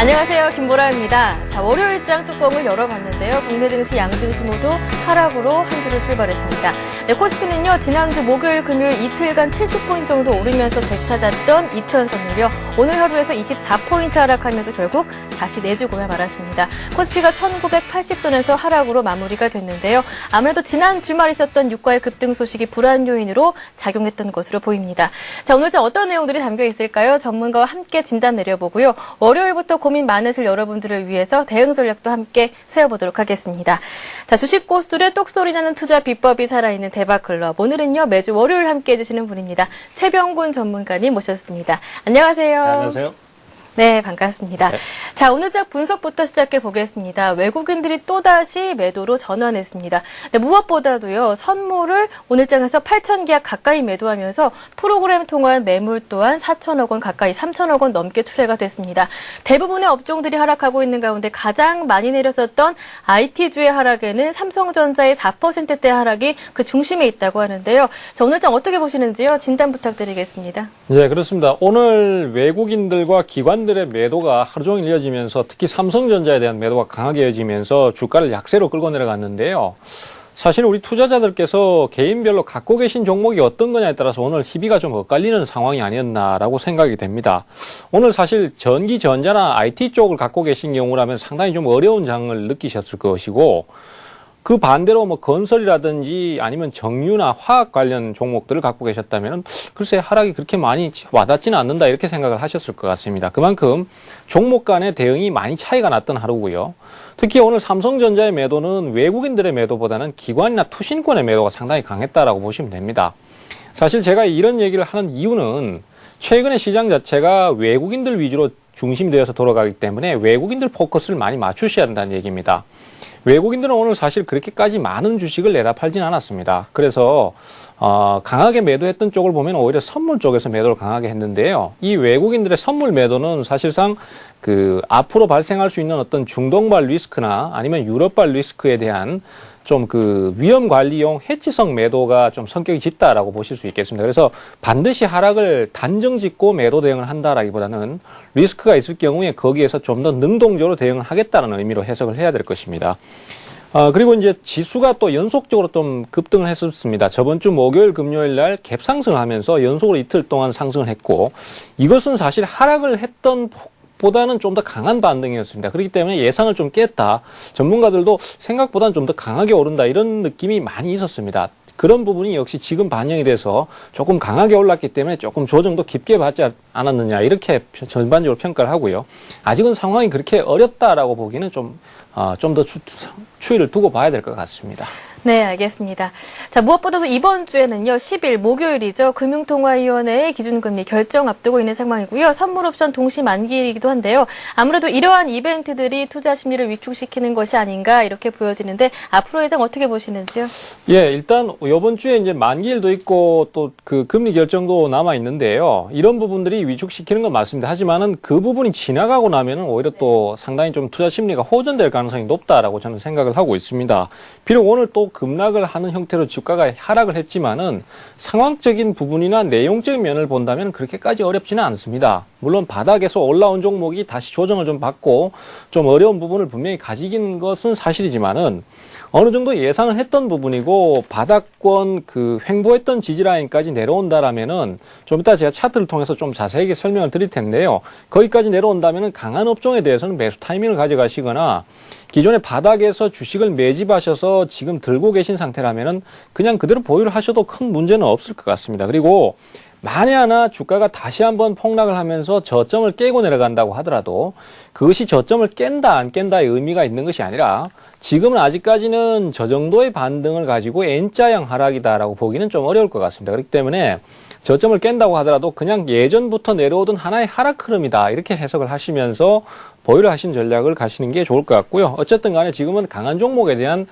안녕하세요. 김보라입니다. 자, 월요일장 뚜껑을 열어봤는데요. 국내 증시, 양증시 모두 하락으로 한 주를 출발했습니다. 네, 코스피는요, 지난주 목요일, 금요일 이틀간 70포인트 정도 오르면서 되찾았던 2000선을요, 오늘 하루에서 24포인트 하락하면서 결국 다시 내주고야 말았습니다. 코스피가 1980선에서 하락으로 마무리가 됐는데요. 아무래도 지난 주말 있었던 유가의 급등 소식이 불안 요인으로 작용했던 것으로 보입니다. 자, 오늘장 어떤 내용들이 담겨 있을까요? 전문가와 함께 진단 내려보고요. 월요일부터 고민 많으실 여러분들을 위해서 대응 전략도 함께 세워보도록 하겠습니다. 자, 주식 고수들의 똑소리 나는 투자 비법이 살아있는 대박클럽. 오늘은요, 매주 월요일 함께 해주시는 분입니다. 최병곤 전문가님 모셨습니다. 안녕하세요. 네, 안녕하세요. 네, 반갑습니다. 네. 자, 오늘장 분석부터 시작해 보겠습니다. 외국인들이 또다시 매도로 전환했습니다. 네, 무엇보다도요, 선물을 오늘장에서 8,000계약 가까이 매도하면서 프로그램 통한 매물 또한 4천억 원 가까이 3천억 원 넘게 출회가 됐습니다. 대부분의 업종들이 하락하고 있는 가운데 가장 많이 내렸었던 IT주의 하락에는 삼성전자의 4%대 하락이 그 중심에 있다고 하는데요. 자, 오늘장 어떻게 보시는지요? 진단 부탁드리겠습니다. 네, 그렇습니다. 오늘 외국인들과 기관들의 매도가 하루 종일 이어지면서 특히 삼성전자에 대한 매도가 강하게 이어지면서 주가를 약세로 끌고 내려갔는데요. 사실 우리 투자자들께서 개인별로 갖고 계신 종목이 어떤 거냐에 따라서 오늘 희비가 좀 엇갈리는 상황이 아니었나라고 생각이 됩니다. 오늘 사실 전기, 전자나 IT 쪽을 갖고 계신 경우라면 상당히 좀 어려운 장을 느끼셨을 것이고, 그 반대로 뭐 건설이라든지 아니면 정유나 화학 관련 종목들을 갖고 계셨다면 글쎄 하락이 그렇게 많이 와닿지는 않는다 이렇게 생각을 하셨을 것 같습니다. 그만큼 종목 간의 대응이 많이 차이가 났던 하루고요. 특히 오늘 삼성전자의 매도는 외국인들의 매도보다는 기관이나 투신권의 매도가 상당히 강했다라고 보시면 됩니다. 사실 제가 이런 얘기를 하는 이유는 최근에 시장 자체가 외국인들 위주로 중심이 되어서 돌아가기 때문에 외국인들 포커스를 많이 맞추셔야 한다는 얘기입니다. 외국인들은 오늘 사실 그렇게까지 많은 주식을 내다 팔진 않았습니다. 그래서 강하게 매도했던 쪽을 보면 오히려 선물 쪽에서 매도를 강하게 했는데요. 이 외국인들의 선물 매도는 사실상 앞으로 발생할 수 있는 어떤 중동발 리스크나 아니면 유럽발 리스크에 대한 좀 위험 관리용 해치성 매도가 좀 성격이 짙다라고 보실 수 있겠습니다. 그래서 반드시 하락을 단정 짓고 매도 대응을 한다라기보다는 리스크가 있을 경우에 거기에서 좀 더 능동적으로 대응을 하겠다는 의미로 해석을 해야 될 것입니다. 그리고 이제 지수가 또 연속적으로 좀 급등을 했었습니다. 저번 주 목요일, 금요일 날 갭 상승을 하면서 연속으로 이틀 동안 상승을 했고, 이것은 사실 하락을 했던 보다는 좀 더 강한 반등이었습니다. 그렇기 때문에 예상을 좀 깼다. 전문가들도 생각보다는 좀 더 강하게 오른다. 이런 느낌이 많이 있었습니다. 그런 부분이 역시 지금 반영이 돼서 조금 강하게 올랐기 때문에 조금 조정도 깊게 받지 않았느냐. 이렇게 전반적으로 평가를 하고요. 아직은 상황이 그렇게 어렵다라고 보기는 좀 더 추이를 두고 봐야 될 것 같습니다. 네, 알겠습니다. 자, 무엇보다도 이번 주에는요, 10일 목요일이죠. 금융통화위원회의 기준금리 결정 앞두고 있는 상황이고요. 선물옵션 동시 만기이기도 한데요. 아무래도 이러한 이벤트들이 투자 심리를 위축시키는 것이 아닌가 이렇게 보여지는데 앞으로 예정 어떻게 보시는지요? 예, 일단 이번 주에 이제 만기일도 있고 또 금리 결정도 남아 있는데요. 이런 부분들이 위축시키는 건 맞습니다. 하지만은 그 부분이 지나가고 나면은 오히려 또 상당히 좀 투자 심리가 호전될 가능성이 높다라고 저는 생각을 하고 있습니다. 비록 오늘 또 급락을 하는 형태로 주가가 하락을 했지만은 상황적인 부분이나 내용적인 면을 본다면 그렇게까지 어렵지는 않습니다. 물론 바닥에서 올라온 종목이 다시 조정을 좀 받고 좀 어려운 부분을 분명히 가지긴 것은 사실이지만은 어느 정도 예상을 했던 부분이고 바닥권 횡보했던 지지라인까지 내려온다라면은 좀 이따 제가 차트를 통해서 좀 자세하게 설명을 드릴 텐데요. 거기까지 내려온다면은 강한 업종에 대해서는 매수 타이밍을 가져가시거나 기존의 바닥에서 주식을 매집하셔서 지금 들고 계신 상태라면은 그냥 그대로 보유를 하셔도 큰 문제는 없을 것 같습니다. 그리고 만에 하나 주가가 다시 한번 폭락을 하면서 저점을 깨고 내려간다고 하더라도 그것이 저점을 깬다 안 깬다의 의미가 있는 것이 아니라 지금은 아직까지는 저 정도의 반등을 가지고 N자형 하락이다라고 보기는 좀 어려울 것 같습니다. 그렇기 때문에 저점을 깬다고 하더라도 그냥 예전부터 내려오던 하나의 하락 흐름이다 이렇게 해석을 하시면서 보유를 하신 전략을 가시는 게 좋을 것 같고요. 어쨌든 간에 지금은 강한 종목에 대한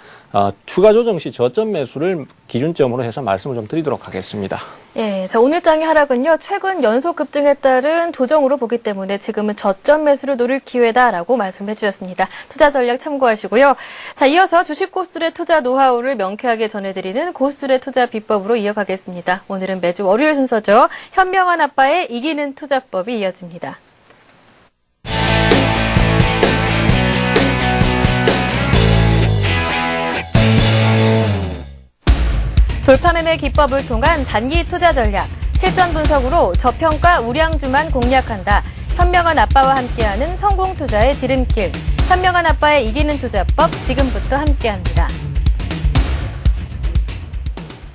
추가 조정 시 저점 매수를 기준점으로 해서 말씀을 좀 드리도록 하겠습니다. 예, 자, 오늘장의 하락은요, 최근 연속 급등에 따른 조정으로 보기 때문에 지금은 저점 매수를 노릴 기회다라고 말씀해 주셨습니다. 투자 전략 참고하시고요. 자, 이어서 주식 고수들의 투자 노하우를 명쾌하게 전해드리는 고수들의 투자 비법으로 이어가겠습니다. 오늘은 매주 월요일 순서죠. 현명한 아빠의 이기는 투자법이 이어집니다. 돌파매매 기법을 통한 단기 투자 전략, 실전 분석으로 저평가 우량주만 공략한다. 현명한 아빠와 함께하는 성공 투자의 지름길. 현명한 아빠의 이기는 투자법 지금부터 함께합니다.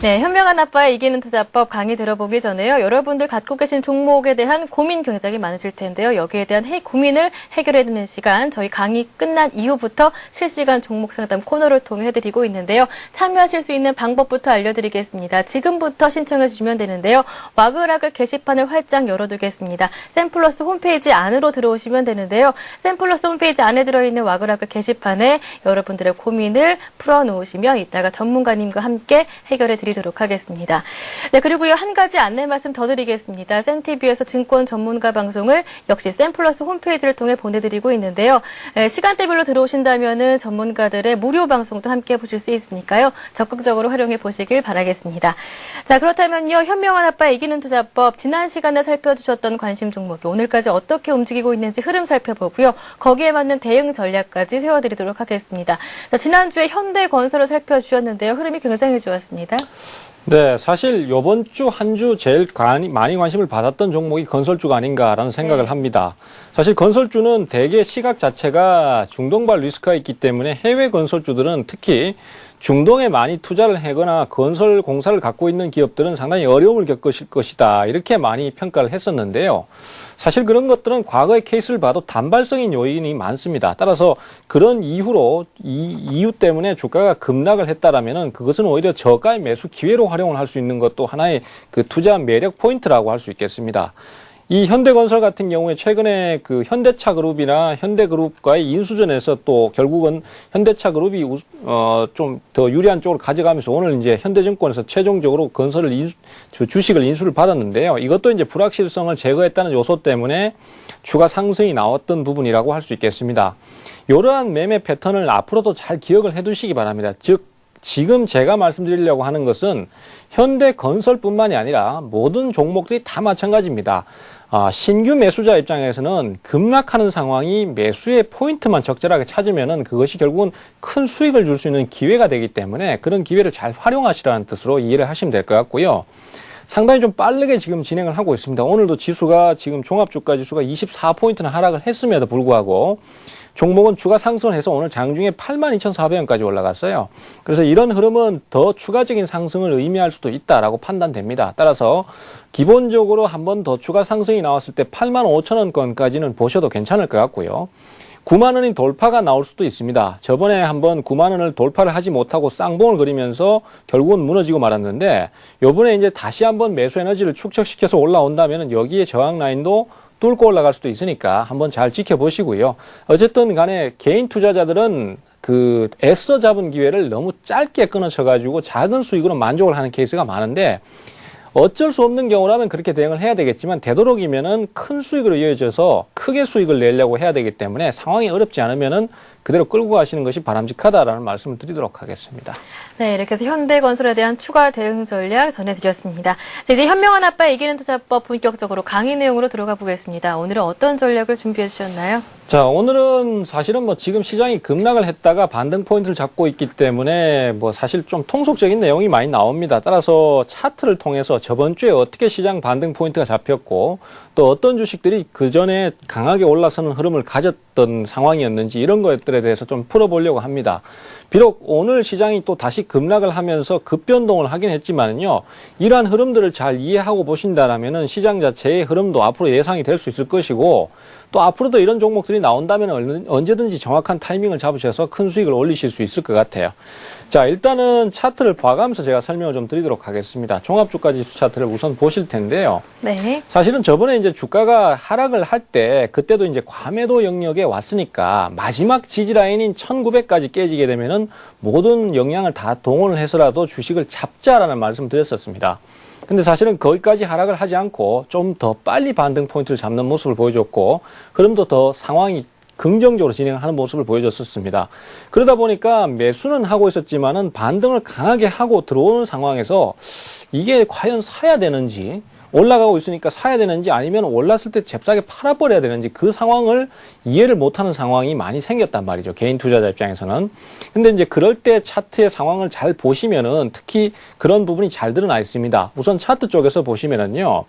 네, 현명한 아빠의 이기는 투자법 강의 들어보기 전에요. 여러분들 갖고 계신 종목에 대한 고민 굉장히 많으실 텐데요. 여기에 대한 고민을 해결해드리는 시간, 저희 강의 끝난 이후부터 실시간 종목 상담 코너를 통해 해드리고 있는데요. 참여하실 수 있는 방법부터 알려드리겠습니다. 지금부터 신청해 주시면 되는데요. 와글와글 게시판을 활짝 열어두겠습니다. 샘플러스 홈페이지 안으로 들어오시면 되는데요. 샘플러스 홈페이지 안에 들어있는 와글와글 게시판에 여러분들의 고민을 풀어놓으시면 이따가 전문가님과 함께 해결해 드리도록 하겠습니다. 네, 그리고요, 한 가지 안내 말씀 더 드리겠습니다. 샘TV에서 증권 전문가 방송을 역시 샘플러스 홈페이지를 통해 보내드리고 있는데요. 시간대별로 들어오신다면은 전문가들의 무료 방송도 함께 보실 수 있으니까요. 적극적으로 활용해 보시길 바라겠습니다. 자, 그렇다면요, 현명한 아빠의 이기는 투자법, 지난 시간에 살펴주셨던 관심 종목이 오늘까지 어떻게 움직이고 있는지 흐름 살펴보고요. 거기에 맞는 대응 전략까지 세워드리도록 하겠습니다. 자, 지난주에 현대건설을 살펴주셨는데요. 흐름이 굉장히 좋았습니다. 네, 사실 이번 주 한 주 제일 많이 관심을 받았던 종목이 건설주가 아닌가라는 생각을 합니다. 사실 건설주는 대개 시각 자체가 중동발 리스크가 있기 때문에 해외 건설주들은 특히 중동에 많이 투자를 하거나 건설 공사를 갖고 있는 기업들은 상당히 어려움을 겪으실 것이다, 이렇게 많이 평가를 했었는데요. 사실 그런 것들은 과거의 케이스를 봐도 단발성인 요인이 많습니다. 따라서 그런 이유로 이유 때문에 주가가 급락을 했다라면은 그것은 오히려 저가의 매수 기회로 활용을 할 수 있는 것도 하나의 그 투자 매력 포인트라고 할 수 있겠습니다. 이 현대건설 같은 경우에 최근에 그 현대차 그룹이나 현대그룹과의 인수전에서 또 결국은 현대차 그룹이 좀 더 유리한 쪽으로 가져가면서 오늘 이제 현대증권에서 최종적으로 건설을 주식을 인수를 받았는데요. 이것도 이제 불확실성을 제거했다는 요소 때문에 주가 상승이 나왔던 부분이라고 할 수 있겠습니다. 이러한 매매 패턴을 앞으로도 잘 기억을 해두시기 바랍니다. 즉, 지금 제가 말씀드리려고 하는 것은 현대건설뿐만이 아니라 모든 종목들이 다 마찬가지입니다. 신규 매수자 입장에서는 급락하는 상황이 매수의 포인트만 적절하게 찾으면은 그것이 결국은 큰 수익을 줄 수 있는 기회가 되기 때문에 그런 기회를 잘 활용하시라는 뜻으로 이해를 하시면 될 것 같고요. 상당히 좀 빠르게 지금 진행을 하고 있습니다. 오늘도 지수가 지금 종합주가 지수가 24포인트나 하락을 했음에도 불구하고 종목은 주가 상승을 해서 오늘 장중에 82,400원까지 올라갔어요. 그래서 이런 흐름은 더 추가적인 상승을 의미할 수도 있다라고 판단됩니다. 따라서 기본적으로 한 번 더 추가 상승이 나왔을 때 85,000원권까지는 보셔도 괜찮을 것 같고요. 9만 원이 돌파가 나올 수도 있습니다. 저번에 한번 9만 원을 돌파를 하지 못하고 쌍봉을 그리면서 결국은 무너지고 말았는데, 요번에 이제 다시 한번 매수 에너지를 축적시켜서 올라온다면 여기에 저항 라인도 뚫고 올라갈 수도 있으니까 한번 잘 지켜보시고요. 어쨌든 간에 개인 투자자들은 그 애써 잡은 기회를 너무 짧게 끊어쳐가지고 작은 수익으로 만족을 하는 케이스가 많은데, 어쩔 수 없는 경우라면 그렇게 대응을 해야 되겠지만 되도록이면은 큰 수익으로 이어져서 크게 수익을 내려고 해야 되기 때문에 상황이 어렵지 않으면은 그대로 끌고 가시는 것이 바람직하다라는 말씀을 드리도록 하겠습니다. 네, 이렇게 해서 현대건설에 대한 추가 대응 전략 전해드렸습니다. 자, 이제 현명한 아빠의 이기는 투자법 본격적으로 강의 내용으로 들어가 보겠습니다. 오늘은 어떤 전략을 준비해 주셨나요? 자, 오늘은 사실은 뭐 지금 시장이 급락을 했다가 반등 포인트를 잡고 있기 때문에 뭐 사실 좀 통속적인 내용이 많이 나옵니다. 따라서 차트를 통해서 저번 주에 어떻게 시장 반등 포인트가 잡혔고 또 어떤 주식들이 그 전에 강하게 올라서는 흐름을 가졌던 상황이었는지 이런 것들에 대해서 좀 풀어보려고 합니다. 비록 오늘 시장이 또 다시 급락을 하면서 급변동을 하긴 했지만요, 이러한 흐름들을 잘 이해하고 보신다라면은 시장 자체의 흐름도 앞으로 예상이 될 수 있을 것이고, 또 앞으로도 이런 종목들이 나온다면 언제든지 정확한 타이밍을 잡으셔서 큰 수익을 올리실 수 있을 것 같아요. 자, 일단은 차트를 봐가면서 제가 설명을 좀 드리도록 하겠습니다. 종합주가 지수 차트를 우선 보실 텐데요. 네. 사실은 저번에 이제 주가가 하락을 할 때 그때도 이제 과매도 영역에 왔으니까 마지막 지지라인인 1900까지 깨지게 되면은 모든 역량을 다 동원을 해서라도 주식을 잡자라는 말씀 드렸었습니다. 근데 사실은 거기까지 하락을 하지 않고 좀 더 빨리 반등 포인트를 잡는 모습을 보여줬고, 흐름도 더 상황이 긍정적으로 진행하는 모습을 보여줬었습니다. 그러다 보니까 매수는 하고 있었지만은 반등을 강하게 하고 들어오는 상황에서 이게 과연 사야 되는지, 올라가고 있으니까 사야 되는지 아니면 올랐을 때 잽싸게 팔아버려야 되는지 그 상황을 이해를 못하는 상황이 많이 생겼단 말이죠. 개인 투자자 입장에서는. 근데 이제 그럴 때 차트의 상황을 잘 보시면은 특히 그런 부분이 잘 드러나 있습니다. 우선 차트 쪽에서 보시면은요.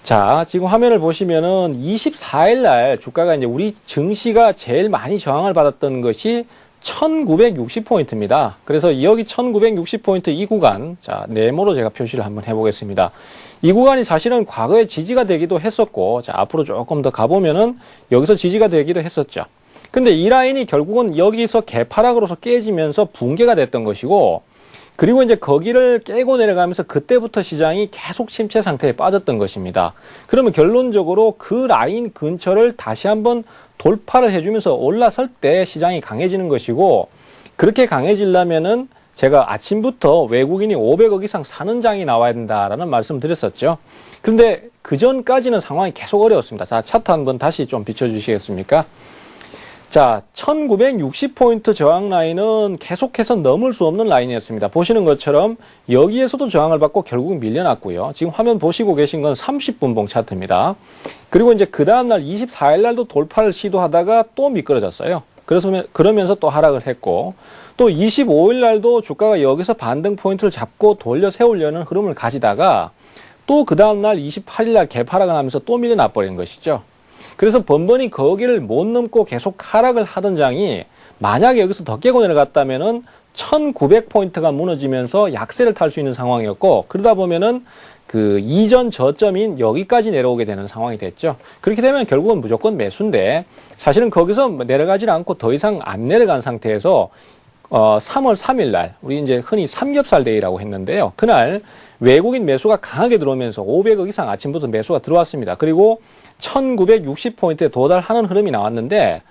자, 지금 화면을 보시면은 24일 날 주가가 이제 우리 증시가 제일 많이 저항을 받았던 것이 1960포인트입니다. 그래서 여기 1960포인트 이 구간, 자, 네모로 제가 표시를 한번 해보겠습니다. 이 구간이 사실은 과거에 지지가 되기도 했었고, 자, 앞으로 조금 더 가보면은 여기서 지지가 되기도 했었죠. 근데 이 라인이 결국은 여기서 개파락으로서 깨지면서 붕괴가 됐던 것이고, 그리고 이제 거기를 깨고 내려가면서 그때부터 시장이 계속 침체 상태에 빠졌던 것입니다. 그러면 결론적으로 그 라인 근처를 다시 한번 돌파를 해주면서 올라설 때 시장이 강해지는 것이고, 그렇게 강해지려면은 제가 아침부터 외국인이 500억 이상 사는 장이 나와야 된다라는 말씀 드렸었죠. 그런데 그 전까지는 상황이 계속 어려웠습니다. 자, 차트 한번 다시 좀 비춰주시겠습니까? 자, 1960포인트 저항 라인은 계속해서 넘을 수 없는 라인이었습니다. 보시는 것처럼 여기에서도 저항을 받고 결국 밀려났고요. 지금 화면 보시고 계신 건 30분봉 차트입니다. 그리고 이제 그 다음날 24일 날도 돌파를 시도하다가 또 미끄러졌어요. 그러면서 또 하락을 했고, 또 25일 날도 주가가 여기서 반등 포인트를 잡고 돌려 세우려는 흐름을 가지다가 또 그 다음날 28일 날 개파락을 하면서 또 밀려나 버리는 것이죠. 그래서 번번이 거기를 못 넘고 계속 하락을 하던 장이 만약에 여기서 더 깨고 내려갔다면은 1900포인트가 무너지면서 약세를 탈 수 있는 상황이었고, 그러다 보면은 그 이전 저점인 여기까지 내려오게 되는 상황이 됐죠. 그렇게 되면 결국은 무조건 매수인데, 사실은 거기서 내려가지 않고 더 이상 안 내려간 상태에서 3월 3일 날, 우리 이제 흔히 삼겹살 데이라고 했는데요. 그날 외국인 매수가 강하게 들어오면서 500억 이상 아침부터 매수가 들어왔습니다. 그리고 1960포인트에 도달하는 흐름이 나왔는데,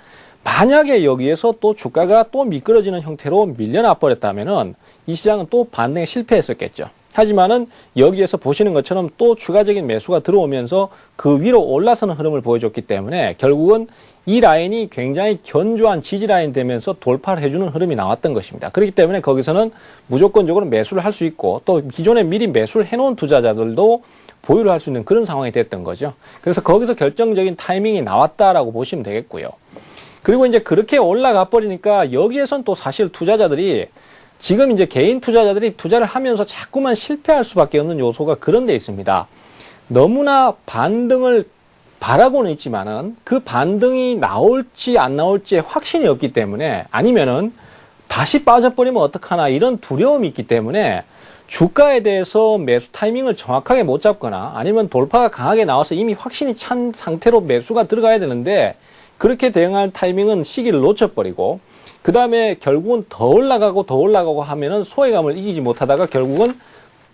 만약에 여기에서 또 주가가 또 미끄러지는 형태로 밀려나 버렸다면은 이 시장은 또 반등에 실패했었겠죠. 하지만은 여기에서 보시는 것처럼 또 추가적인 매수가 들어오면서 그 위로 올라서는 흐름을 보여줬기 때문에 결국은 이 라인이 굉장히 견조한 지지 라인 되면서 돌파를 해주는 흐름이 나왔던 것입니다. 그렇기 때문에 거기서는 무조건적으로 매수를 할 수 있고, 또 기존에 미리 매수를 해놓은 투자자들도 보유를 할 수 있는 그런 상황이 됐던 거죠. 그래서 거기서 결정적인 타이밍이 나왔다라고 보시면 되겠고요. 그리고 이제 그렇게 올라가 버리니까 여기에선 또 사실 투자자들이 지금 이제 개인 투자자들이 투자를 하면서 자꾸만 실패할 수밖에 없는 요소가 그런 데 있습니다. 너무나 반등을 바라고는 있지만은 그 반등이 나올지 안 나올지에 확신이 없기 때문에, 아니면은 다시 빠져버리면 어떡하나 이런 두려움이 있기 때문에 주가에 대해서 매수 타이밍을 정확하게 못 잡거나, 아니면 돌파가 강하게 나와서 이미 확신이 찬 상태로 매수가 들어가야 되는데 그렇게 대응할 타이밍은 시기를 놓쳐버리고, 그 다음에 결국은 더 올라가고 하면은 소외감을 이기지 못하다가 결국은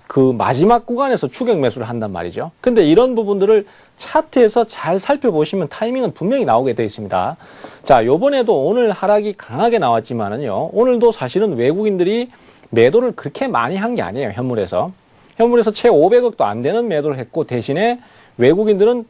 그 마지막 구간에서 추격 매수를 한단 말이죠. 근데 이런 부분들을 차트에서 잘 살펴보시면 타이밍은 분명히 나오게 되어 있습니다. 자, 요번에도 오늘 하락이 강하게 나왔지만은요, 오늘도 사실은 외국인들이 매도를 그렇게 많이 한 게 아니에요. 현물에서 채 500억도 안 되는 매도를 했고, 대신에 외국인들은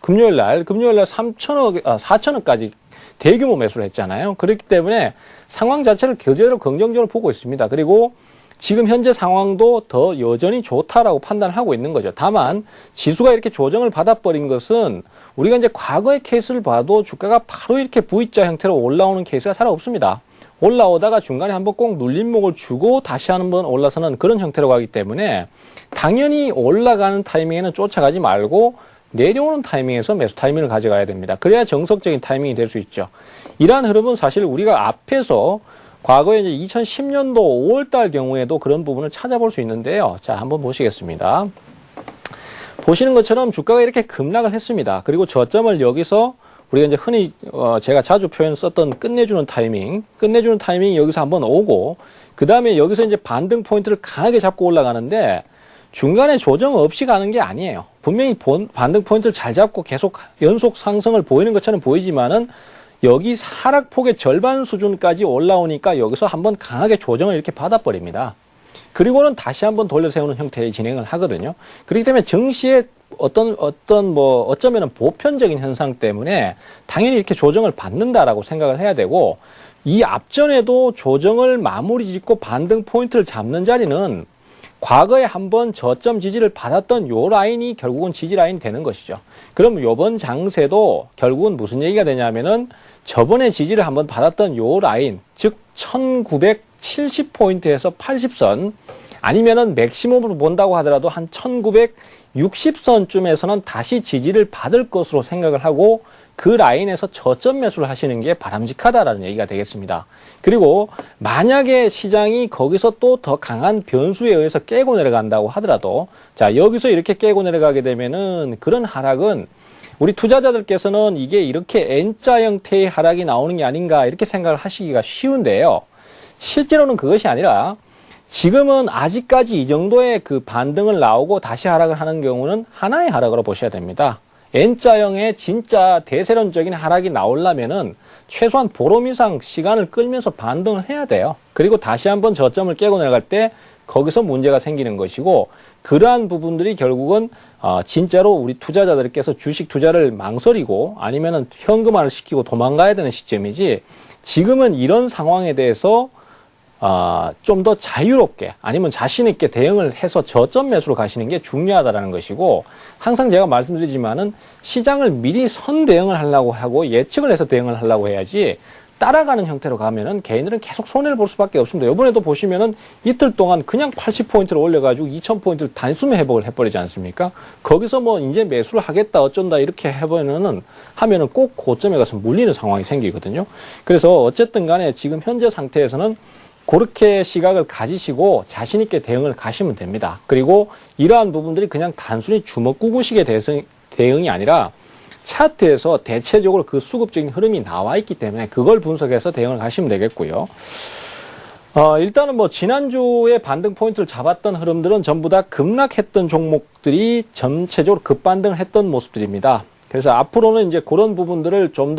금요일 날 4천억까지 대규모 매수를 했잖아요. 그렇기 때문에 상황 자체를 그대로 긍정적으로 보고 있습니다. 그리고 지금 현재 상황도 더 여전히 좋다라고 판단하고 있는 거죠. 다만 지수가 이렇게 조정을 받아버린 것은 우리가 이제 과거의 케이스를 봐도 주가가 바로 이렇게 V자 형태로 올라오는 케이스가 잘 없습니다. 올라오다가 중간에 한번 꼭 눌림목을 주고 다시 한번 올라서는 그런 형태로 가기 때문에 당연히 올라가는 타이밍에는 쫓아가지 말고 내려오는 타이밍에서 매수 타이밍을 가져가야 됩니다. 그래야 정석적인 타이밍이 될 수 있죠. 이러한 흐름은 사실 우리가 앞에서 과거에 이제 2010년도 5월달 경우에도 그런 부분을 찾아볼 수 있는데요. 자, 한번 보시겠습니다. 보시는 것처럼 주가가 이렇게 급락을 했습니다. 그리고 저점을 여기서 우리가 이제 흔히 제가 자주 표현 썼던 끝내주는 타이밍이 여기서 한번 오고, 그 다음에 여기서 이제 반등 포인트를 강하게 잡고 올라가는데 중간에 조정 없이 가는 게 아니에요. 분명히 반등 포인트를 잘 잡고 계속 연속 상승을 보이는 것처럼 보이지만은 여기 하락폭의 절반 수준까지 올라오니까 여기서 한번 강하게 조정을 이렇게 받아버립니다. 그리고는 다시 한번 돌려 세우는 형태의 진행을 하거든요. 그렇기 때문에 증시의 어쩌면은 보편적인 현상 때문에 당연히 이렇게 조정을 받는다라고 생각을 해야 되고, 이 앞전에도 조정을 마무리 짓고 반등 포인트를 잡는 자리는 과거에 한번 저점 지지를 받았던 요 라인이 결국은 지지 라인이 되는 것이죠. 그럼 요번 장세도 결국은 무슨 얘기가 되냐면은 저번에 지지를 한번 받았던 요 라인, 즉 1970포인트에서 80선, 아니면은 맥시멈으로 본다고 하더라도 한 1960선쯤에서는 다시 지지를 받을 것으로 생각을 하고 그 라인에서 저점 매수를 하시는 게 바람직하다라는 얘기가 되겠습니다. 그리고 만약에 시장이 거기서 또 더 강한 변수에 의해서 깨고 내려간다고 하더라도, 자, 여기서 이렇게 깨고 내려가게 되면은 그런 하락은 우리 투자자들께서는 이게 이렇게 N자 형태의 하락이 나오는 게 아닌가 이렇게 생각을 하시기가 쉬운데요. 실제로는 그것이 아니라 지금은 아직까지 이 정도의 그 반등을 나오고 다시 하락을 하는 경우는 하나의 하락으로 보셔야 됩니다. N자형의 진짜 대세론적인 하락이 나오려면은 최소한 보름 이상 시간을 끌면서 반등을 해야 돼요. 그리고 다시 한번 저점을 깨고 내려갈 때 거기서 문제가 생기는 것이고, 그러한 부분들이 결국은 진짜로 우리 투자자들께서 주식 투자를 망설이고 아니면은 현금화를 시키고 도망가야 되는 시점이지, 지금은 이런 상황에 대해서 좀 더 자유롭게 아니면 자신 있게 대응을 해서 저점 매수로 가시는 게 중요하다라는 것이고, 항상 제가 말씀드리지만은 시장을 미리 선 대응을 하려고 하고 예측을 해서 대응을 하려고 해야지, 따라가는 형태로 가면은 개인들은 계속 손해를 볼 수밖에 없습니다. 이번에도 보시면은 이틀 동안 그냥 80포인트를 올려가지고 2000포인트를 단숨에 회복을 해버리지 않습니까? 거기서 뭐 이제 매수를 하겠다 어쩐다 이렇게 하면은 꼭 고점에 가서 물리는 상황이 생기거든요. 그래서 어쨌든 간에 지금 현재 상태에서는 그렇게 시각을 가지시고 자신 있게 대응을 가시면 됩니다. 그리고 이러한 부분들이 그냥 단순히 주먹구구식의 대응이 아니라 차트에서 대체적으로 그 수급적인 흐름이 나와 있기 때문에 그걸 분석해서 대응을 하시면 되겠고요. 일단은 뭐 지난주에 반등 포인트를 잡았던 흐름들은 전부 다 급락했던 종목들이 전체적으로 급반등을 했던 모습들입니다. 그래서 앞으로는 이제 그런 부분들을 좀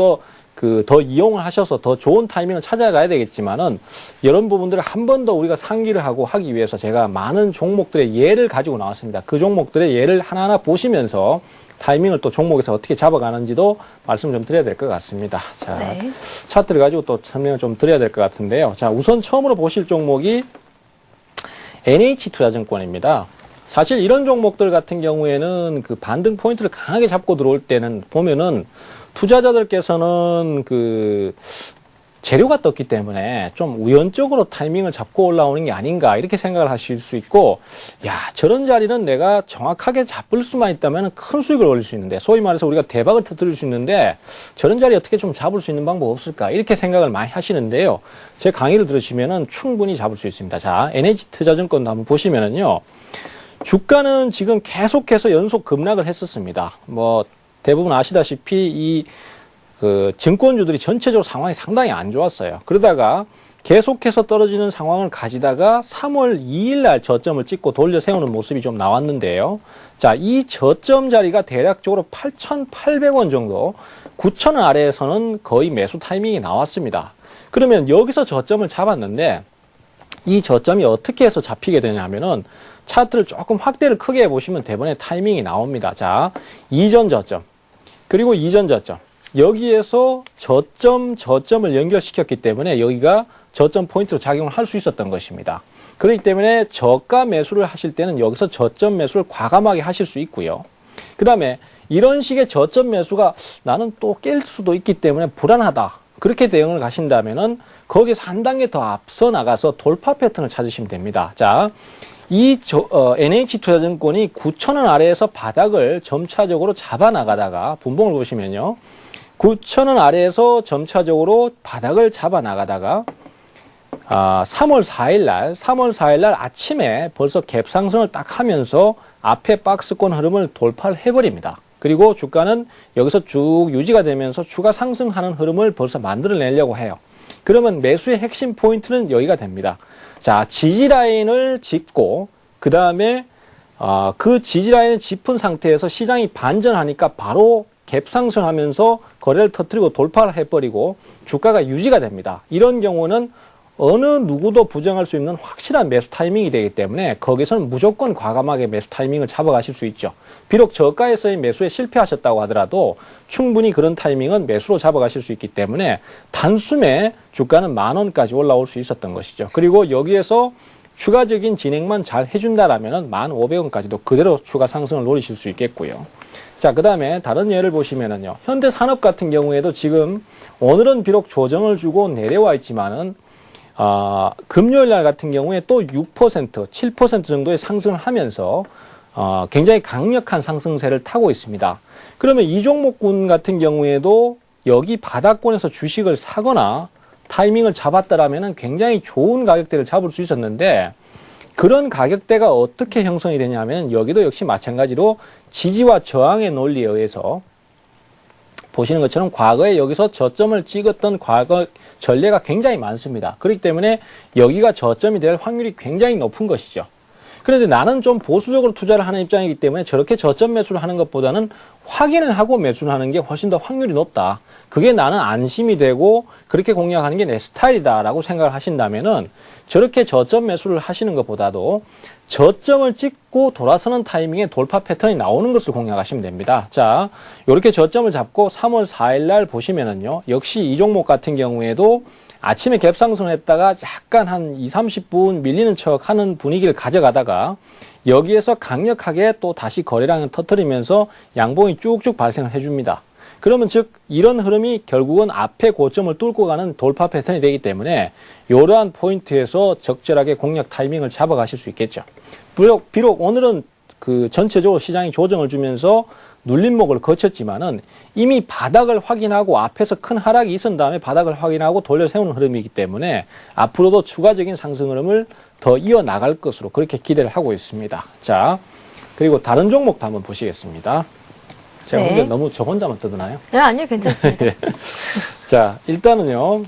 더 이용을 하셔서 더 좋은 타이밍을 찾아가야 되겠지만은, 이런 부분들을 한 번 더 우리가 상기를 하기 위해서 제가 많은 종목들의 예를 가지고 나왔습니다. 그 종목들의 예를 하나하나 보시면서 타이밍을 또 종목에서 어떻게 잡아가는지도 말씀을 좀 드려야 될 것 같습니다. 자, 네. 차트를 가지고 또 설명을 좀 드려야 될 것 같은데요. 자, 우선 처음으로 보실 종목이 NH투자증권입니다. 사실 이런 종목들 같은 경우에는 그 반등 포인트를 강하게 잡고 들어올 때는 보면은 투자자들께서는 그 재료가 떴기 때문에 좀 우연적으로 타이밍을 잡고 올라오는 게 아닌가 이렇게 생각을 하실 수 있고, 야, 저런 자리는 내가 정확하게 잡을 수만 있다면 큰 수익을 올릴 수 있는데, 소위 말해서 우리가 대박을 터뜨릴 수 있는데 저런 자리 어떻게 좀 잡을 수 있는 방법 없을까 이렇게 생각을 많이 하시는데요. 제 강의를 들으시면은 충분히 잡을 수 있습니다. 자, NH투자증권도 한번 보시면은요, 주가는 지금 계속해서 연속 급락을 했었습니다. 뭐 대부분 아시다시피 그 증권주들이 전체적으로 상황이 상당히 안 좋았어요. 그러다가 계속해서 떨어지는 상황을 가지다가 3월 2일 날 저점을 찍고 돌려 세우는 모습이 좀 나왔는데요. 자, 이 저점 자리가 대략적으로 8,800원 정도, 9,000원 아래에서는 거의 매수 타이밍이 나왔습니다. 그러면 여기서 저점을 잡았는데 이 저점이 어떻게 해서 잡히게 되냐 하면은, 차트를 조금 확대를 크게 해보시면 대번에 타이밍이 나옵니다. 자, 이전 저점, 그리고 이전 저점, 여기에서 저점을 연결시켰기 때문에 여기가 저점 포인트로 작용을 할 수 있었던 것입니다. 그렇기 때문에 저가 매수를 하실 때는 여기서 저점 매수를 과감하게 하실 수 있고요. 그 다음에 이런 식의 저점 매수가 나는 또 깰 수도 있기 때문에 불안하다, 그렇게 대응을 가신다면은 거기서 한 단계 더 앞서 나가서 돌파 패턴을 찾으시면 됩니다. 자, NH투자증권이 9,000원 아래에서 바닥을 점차적으로 잡아 나가다가, 분봉을 보시면요, 9,000원 아래에서 점차적으로 바닥을 잡아 나가다가 3월 4일 날 아침에 벌써 갭 상승을 딱 하면서 앞에 박스권 흐름을 돌파를 해버립니다. 그리고 주가는 여기서 쭉 유지가 되면서 추가 상승하는 흐름을 벌써 만들어내려고 해요. 그러면 매수의 핵심 포인트는 여기가 됩니다. 자, 지지라인을 짚고 그 다음에 그 지지라인을 짚은 상태에서 시장이 반전하니까 바로 갭 상승하면서 거래를 터뜨리고 돌파를 해버리고 주가가 유지가 됩니다. 이런 경우는 어느 누구도 부정할 수 있는 확실한 매수 타이밍이 되기 때문에 거기서는 무조건 과감하게 매수 타이밍을 잡아가실 수 있죠. 비록 저가에서의 매수에 실패하셨다고 하더라도 충분히 그런 타이밍은 매수로 잡아가실 수 있기 때문에 단숨에 주가는 10,000원까지 올라올 수 있었던 것이죠. 그리고 여기에서 추가적인 진행만 잘 해준다라면은 1,500원까지도 그대로 추가 상승을 노리실 수 있겠고요. 자, 그 다음에 다른 예를 보시면은요. 현대산업 같은 경우에도 지금 오늘은 비록 조정을 주고 내려와 있지만은 금요일 날 같은 경우에 또 6%, 7% 정도의 상승을 하면서 굉장히 강력한 상승세를 타고 있습니다. 그러면 이 종목군 같은 경우에도 여기 바닥권에서 주식을 사거나 타이밍을 잡았다라면 굉장히 좋은 가격대를 잡을 수 있었는데 그런 가격대가 어떻게 형성이 되냐면 여기도 역시 마찬가지로 지지와 저항의 논리에 의해서 보시는 것처럼 과거에 여기서 저점을 찍었던 과거 전례가 굉장히 많습니다. 그렇기 때문에 여기가 저점이 될 확률이 굉장히 높은 것이죠. 그런데 나는 좀 보수적으로 투자를 하는 입장이기 때문에 저렇게 저점 매수를 하는 것보다는 확인을 하고 매수를 하는 게 훨씬 더 확률이 높다. 그게 나는 안심이 되고 그렇게 공략하는 게 내 스타일이다라고 생각을 하신다면은 저렇게 저점 매수를 하시는 것보다도 저점을 찍고 돌아서는 타이밍에 돌파 패턴이 나오는 것을 공략하시면 됩니다. 자, 이렇게 저점을 잡고 3월 4일 날 보시면은요. 역시 이 종목 같은 경우에도 아침에 갭상승을 했다가 약간 한 20-30분 밀리는 척 하는 분위기를 가져가다가 여기에서 강력하게 또 다시 거래량을 터뜨리면서 양봉이 쭉쭉 발생을 해줍니다. 그러면 즉 이런 흐름이 결국은 앞에 고점을 뚫고 가는 돌파 패턴이 되기 때문에 이러한 포인트에서 적절하게 공략 타이밍을 잡아가실 수 있겠죠. 비록 오늘은 그 전체적으로 시장이 조정을 주면서 눌림목을 거쳤지만은 이미 바닥을 확인하고 앞에서 큰 하락이 있은 다음에 바닥을 확인하고 돌려 세우는 흐름이기 때문에 앞으로도 추가적인 상승 흐름을 더 이어나갈 것으로 그렇게 기대를 하고 있습니다. 자, 그리고 다른 종목도 한번 보시겠습니다. 제가 네. 혼자 너무 저 혼자만 떠드나요? 네, 아니요, 괜찮습니다. 예. 자, 일단은요,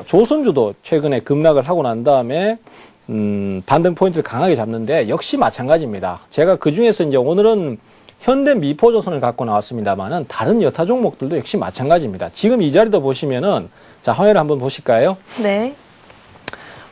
조선주도 최근에 급락을 하고 난 다음에, 반등 포인트를 강하게 잡는데, 역시 마찬가지입니다. 제가 그 중에서 이제 오늘은 현대 미포조선을 갖고 나왔습니다만은, 다른 여타 종목들도 역시 마찬가지입니다. 지금 이 자리도 보시면은, 자, 화면을 한번 보실까요? 네.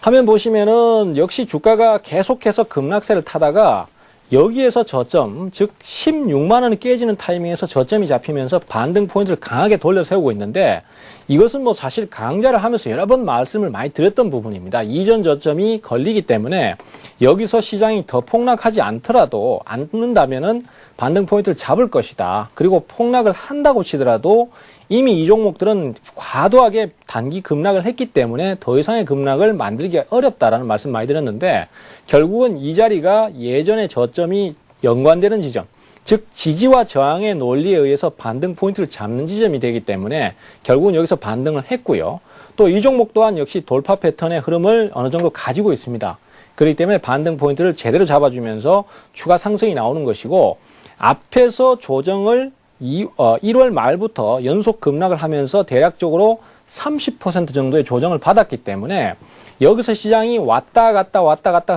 화면 보시면은, 역시 주가가 계속해서 급락세를 타다가, 여기에서 저점, 즉 16만원이 깨지는 타이밍에서 저점이 잡히면서 반등 포인트를 강하게 돌려 세우고 있는데 이것은 뭐 사실 강좌를 하면서 여러 번 말씀을 많이 드렸던 부분입니다. 이전 저점이 걸리기 때문에 여기서 시장이 더 폭락하지 않는다면은 반등 포인트를 잡을 것이다. 그리고 폭락을 한다고 치더라도 이미 이 종목들은 과도하게 단기 급락을 했기 때문에 더 이상의 급락을 만들기 어렵다라는 말씀 많이 드렸는데 결국은 이 자리가 예전의 저점이 연관되는 지점, 즉 지지와 저항의 논리에 의해서 반등 포인트를 잡는 지점이 되기 때문에 결국은 여기서 반등을 했고요. 또 이 종목 또한 역시 돌파 패턴의 흐름을 어느 정도 가지고 있습니다. 그렇기 때문에 반등 포인트를 제대로 잡아주면서 추가 상승이 나오는 것이고 앞에서 조정을 1월 말부터 연속 급락을 하면서 대략적으로 30% 정도의 조정을 받았기 때문에 여기서 시장이 왔다 갔다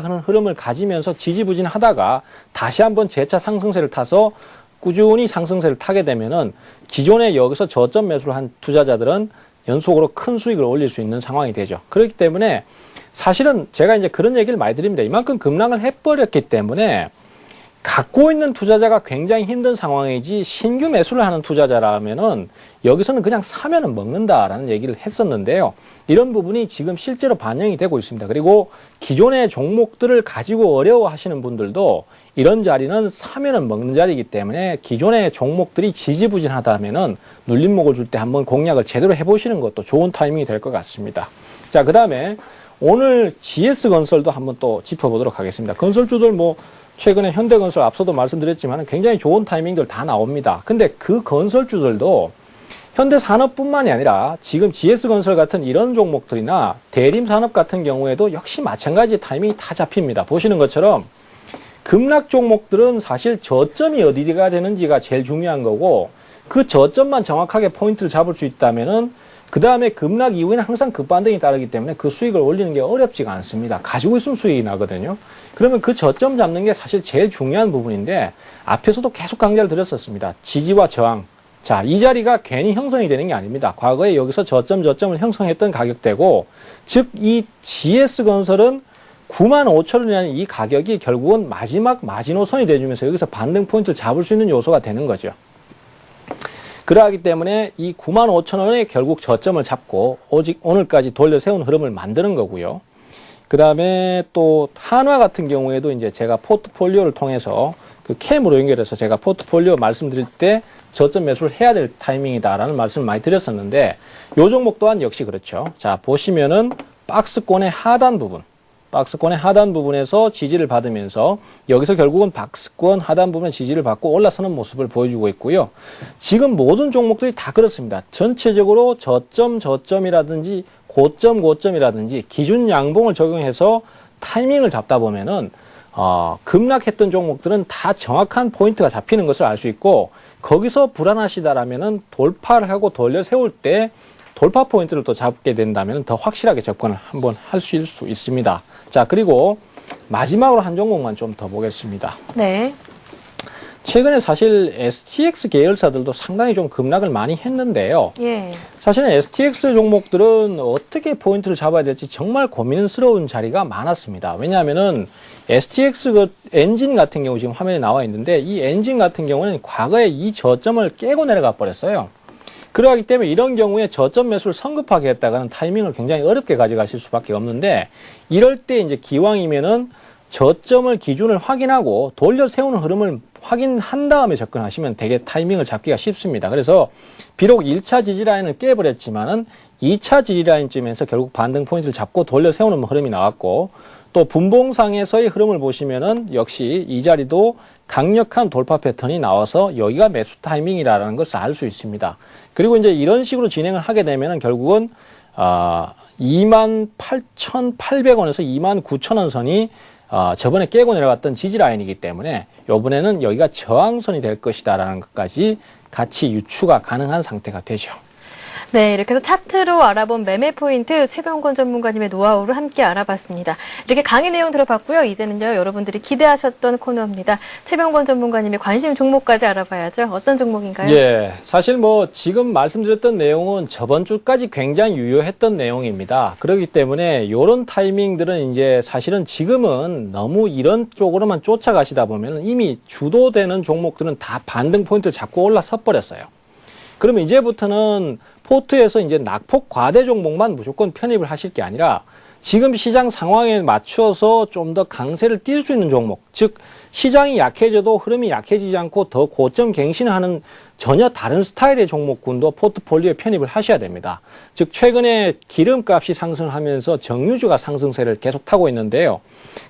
하는 흐름을 가지면서 지지부진하다가 다시 한번 재차 상승세를 타서 꾸준히 상승세를 타게 되면은 기존에 여기서 저점 매수를 한 투자자들은 연속으로 큰 수익을 올릴 수 있는 상황이 되죠. 그렇기 때문에 사실은 제가 이제 그런 얘기를 많이 드립니다. 이만큼 급락을 해버렸기 때문에 갖고 있는 투자자가 굉장히 힘든 상황이지 신규 매수를 하는 투자자라면은 여기서는 그냥 사면은 먹는다라는 얘기를 했었는데요. 이런 부분이 지금 실제로 반영이 되고 있습니다. 그리고 기존의 종목들을 가지고 어려워하시는 분들도 이런 자리는 사면은 먹는 자리이기 때문에 기존의 종목들이 지지부진하다면은 눌림목을 줄 때 한번 공략을 제대로 해보시는 것도 좋은 타이밍이 될 것 같습니다. 자, 그 다음에 오늘 GS건설도 한번 또 짚어보도록 하겠습니다. 건설주들 최근에 현대건설 앞서도 말씀드렸지만 굉장히 좋은 타이밍들 다 나옵니다. 근데 그 건설주들도 현대산업뿐만이 아니라 지금 GS건설 같은 이런 종목들이나 대림산업 같은 경우에도 역시 마찬가지 타이밍이 다 잡힙니다. 보시는 것처럼 급락 종목들은 사실 저점이 어디가 되는지가 제일 중요한 거고 그 저점만 정확하게 포인트를 잡을 수 있다면은 그 다음에 급락 이후에는 항상 급반등이 따르기 때문에 그 수익을 올리는 게 어렵지가 않습니다. 가지고 있으면 수익이 나거든요. 그러면 그 저점 잡는 게 사실 제일 중요한 부분인데 앞에서도 계속 강좌를 드렸었습니다. 지지와 저항. 자, 이 자리가 괜히 형성이 되는 게 아닙니다. 과거에 여기서 저점을 형성했던 가격대고 즉 이 GS건설은 95,000원이라는 이 가격이 결국은 마지막 마지노선이 돼주면서 여기서 반등 포인트를 잡을 수 있는 요소가 되는 거죠. 그러하기 때문에 이 95,000원에 결국 저점을 잡고 오직 오늘까지 돌려 세운 흐름을 만드는 거고요. 그 다음에 또 한화 같은 경우에도 이제 제가 포트폴리오를 통해서 그 캠으로 연결해서 제가 포트폴리오 말씀드릴 때 저점 매수를 해야 될 타이밍이다라는 말씀을 많이 드렸었는데 요 종목 또한 역시 그렇죠. 자, 보시면은 박스권의 하단 부분에서 지지를 받으면서 여기서 결국은 박스권 하단 부분에 지지를 받고 올라서는 모습을 보여주고 있고요. 지금 모든 종목들이 다 그렇습니다. 전체적으로 저점이라든지 고점이라든지 기준 양봉을 적용해서 타이밍을 잡다 보면은 급락했던 종목들은 다 정확한 포인트가 잡히는 것을 알 수 있고 거기서 불안하시다라면은 돌파를 하고 돌려 세울 때 돌파 포인트를 또 잡게 된다면 더 확실하게 접근을 한번 하실 수 있습니다. 자, 그리고 마지막으로 한 종목만 좀 더 보겠습니다. 네. 최근에 사실 STX 계열사들도 상당히 좀 급락을 많이 했는데요. 예. 사실은 STX 종목들은 어떻게 포인트를 잡아야 될지 정말 고민스러운 자리가 많았습니다. 왜냐하면은 STX 그 엔진 같은 경우 지금 화면에 나와 있는데 이 엔진 같은 경우는 과거에 이 저점을 깨고 내려가 버렸어요. 그러기 때문에 이런 경우에 저점 매수를 성급하게 했다가는 타이밍을 굉장히 어렵게 가져가실 수밖에 없는데 이럴 때 이제 기왕이면은 저점을 기준을 확인하고 돌려 세우는 흐름을 확인한 다음에 접근하시면 되게 타이밍을 잡기가 쉽습니다. 그래서 비록 1차 지지라인을 깨버렸지만은 2차 지지라인쯤에서 결국 반등 포인트를 잡고 돌려 세우는 흐름이 나왔고 또 분봉상에서의 흐름을 보시면은 역시 이 자리도 강력한 돌파 패턴이 나와서 여기가 매수 타이밍이라는 것을 알 수 있습니다. 그리고 이제 이런 식으로 진행을 하게 되면은 결국은 28,800원에서 29,000원 선이 저번에 깨고 내려갔던 지지라인이기 때문에 이번에는 여기가 저항선이 될 것이다라는 것까지 같이 유추가 가능한 상태가 되죠. 네, 이렇게 해서 차트로 알아본 매매 포인트 최병권 전문가님의 노하우를 함께 알아봤습니다. 이렇게 강의 내용 들어봤고요. 이제는요, 여러분들이 기대하셨던 코너입니다. 최병권 전문가님의 관심 종목까지 알아봐야죠. 어떤 종목인가요? 예, 사실 뭐 지금 말씀드렸던 내용은 저번 주까지 굉장히 유효했던 내용입니다. 그렇기 때문에 이런 타이밍들은 이제 사실은 지금은 너무 이런 쪽으로만 쫓아가시다 보면 이미 주도되는 종목들은 다 반등 포인트를 잡고 올라서 버렸어요. 그러면 이제부터는 포트에서 이제 낙폭 과대 종목만 무조건 편입을 하실 게 아니라 지금 시장 상황에 맞춰서 좀 더 강세를 띌 수 있는 종목, 즉 시장이 약해져도 흐름이 약해지지 않고 더 고점 갱신하는 전혀 다른 스타일의 종목군도 포트폴리오에 편입을 하셔야 됩니다. 즉 최근에 기름값이 상승하면서 정유주가 상승세를 계속 타고 있는데요.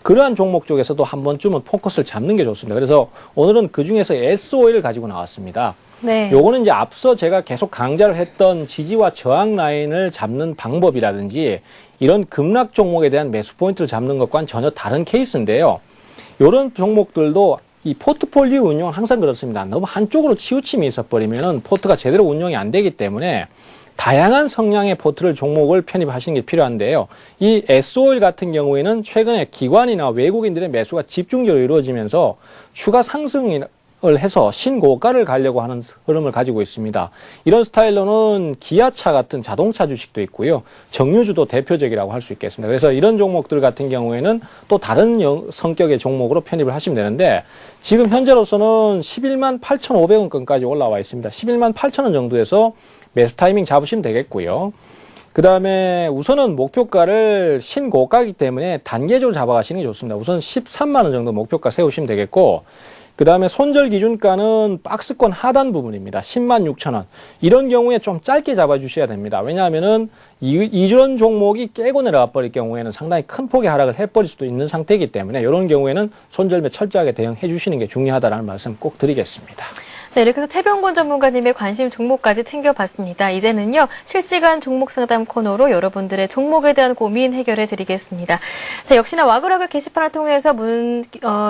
그러한 종목 쪽에서도 한 번쯤은 포커스를 잡는 게 좋습니다. 그래서 오늘은 그중에서 SOI를 가지고 나왔습니다. 네. 요거는 이제 앞서 제가 계속 강좌를 했던 지지와 저항 라인을 잡는 방법이라든지 이런 급락 종목에 대한 매수 포인트를 잡는 것과는 전혀 다른 케이스인데요. 이런 종목들도 이 포트폴리오 운영은 항상 그렇습니다. 너무 한쪽으로 치우침이 있어버리면은 포트가 제대로 운영이 안 되기 때문에 다양한 성향의 포트를 종목을 편입하시는 게 필요한데요. 이 SO일 같은 경우에는 최근에 기관이나 외국인들의 매수가 집중적으로 이루어지면서 추가 상승을 해서 신고가를 가려고 하는 흐름을 가지고 있습니다. 이런 스타일로는 기아차 같은 자동차 주식도 있고요. 정유주도 대표적이라고 할 수 있겠습니다. 그래서 이런 종목들 같은 경우에는 또 다른 성격의 종목으로 편입을 하시면 되는데 지금 현재로서는 11만 8,500원권까지 올라와 있습니다. 11만 8천원 정도에서 매수 타이밍 잡으시면 되겠고요. 그 다음에 우선은 목표가를 신고가이기 때문에 단계적으로 잡아가시는 게 좋습니다. 우선 13만원 정도 목표가 세우시면 되겠고 그 다음에 손절 기준가는 박스권 하단 부분입니다. 10만 6천원. 이런 경우에 좀 짧게 잡아주셔야 됩니다. 왜냐하면은 이런 종목이 깨고 내려가 버릴 경우에는 상당히 큰 폭의 하락을 해버릴 수도 있는 상태이기 때문에 이런 경우에는 손절매 철저하게 대응해 주시는 게 중요하다는 말씀 꼭 드리겠습니다. 네, 이렇게 해서 최병권 전문가님의 관심 종목까지 챙겨봤습니다. 이제는요, 실시간 종목 상담 코너로 여러분들의 종목에 대한 고민 해결해 드리겠습니다. 자, 역시나 와그라글 게시판을 통해서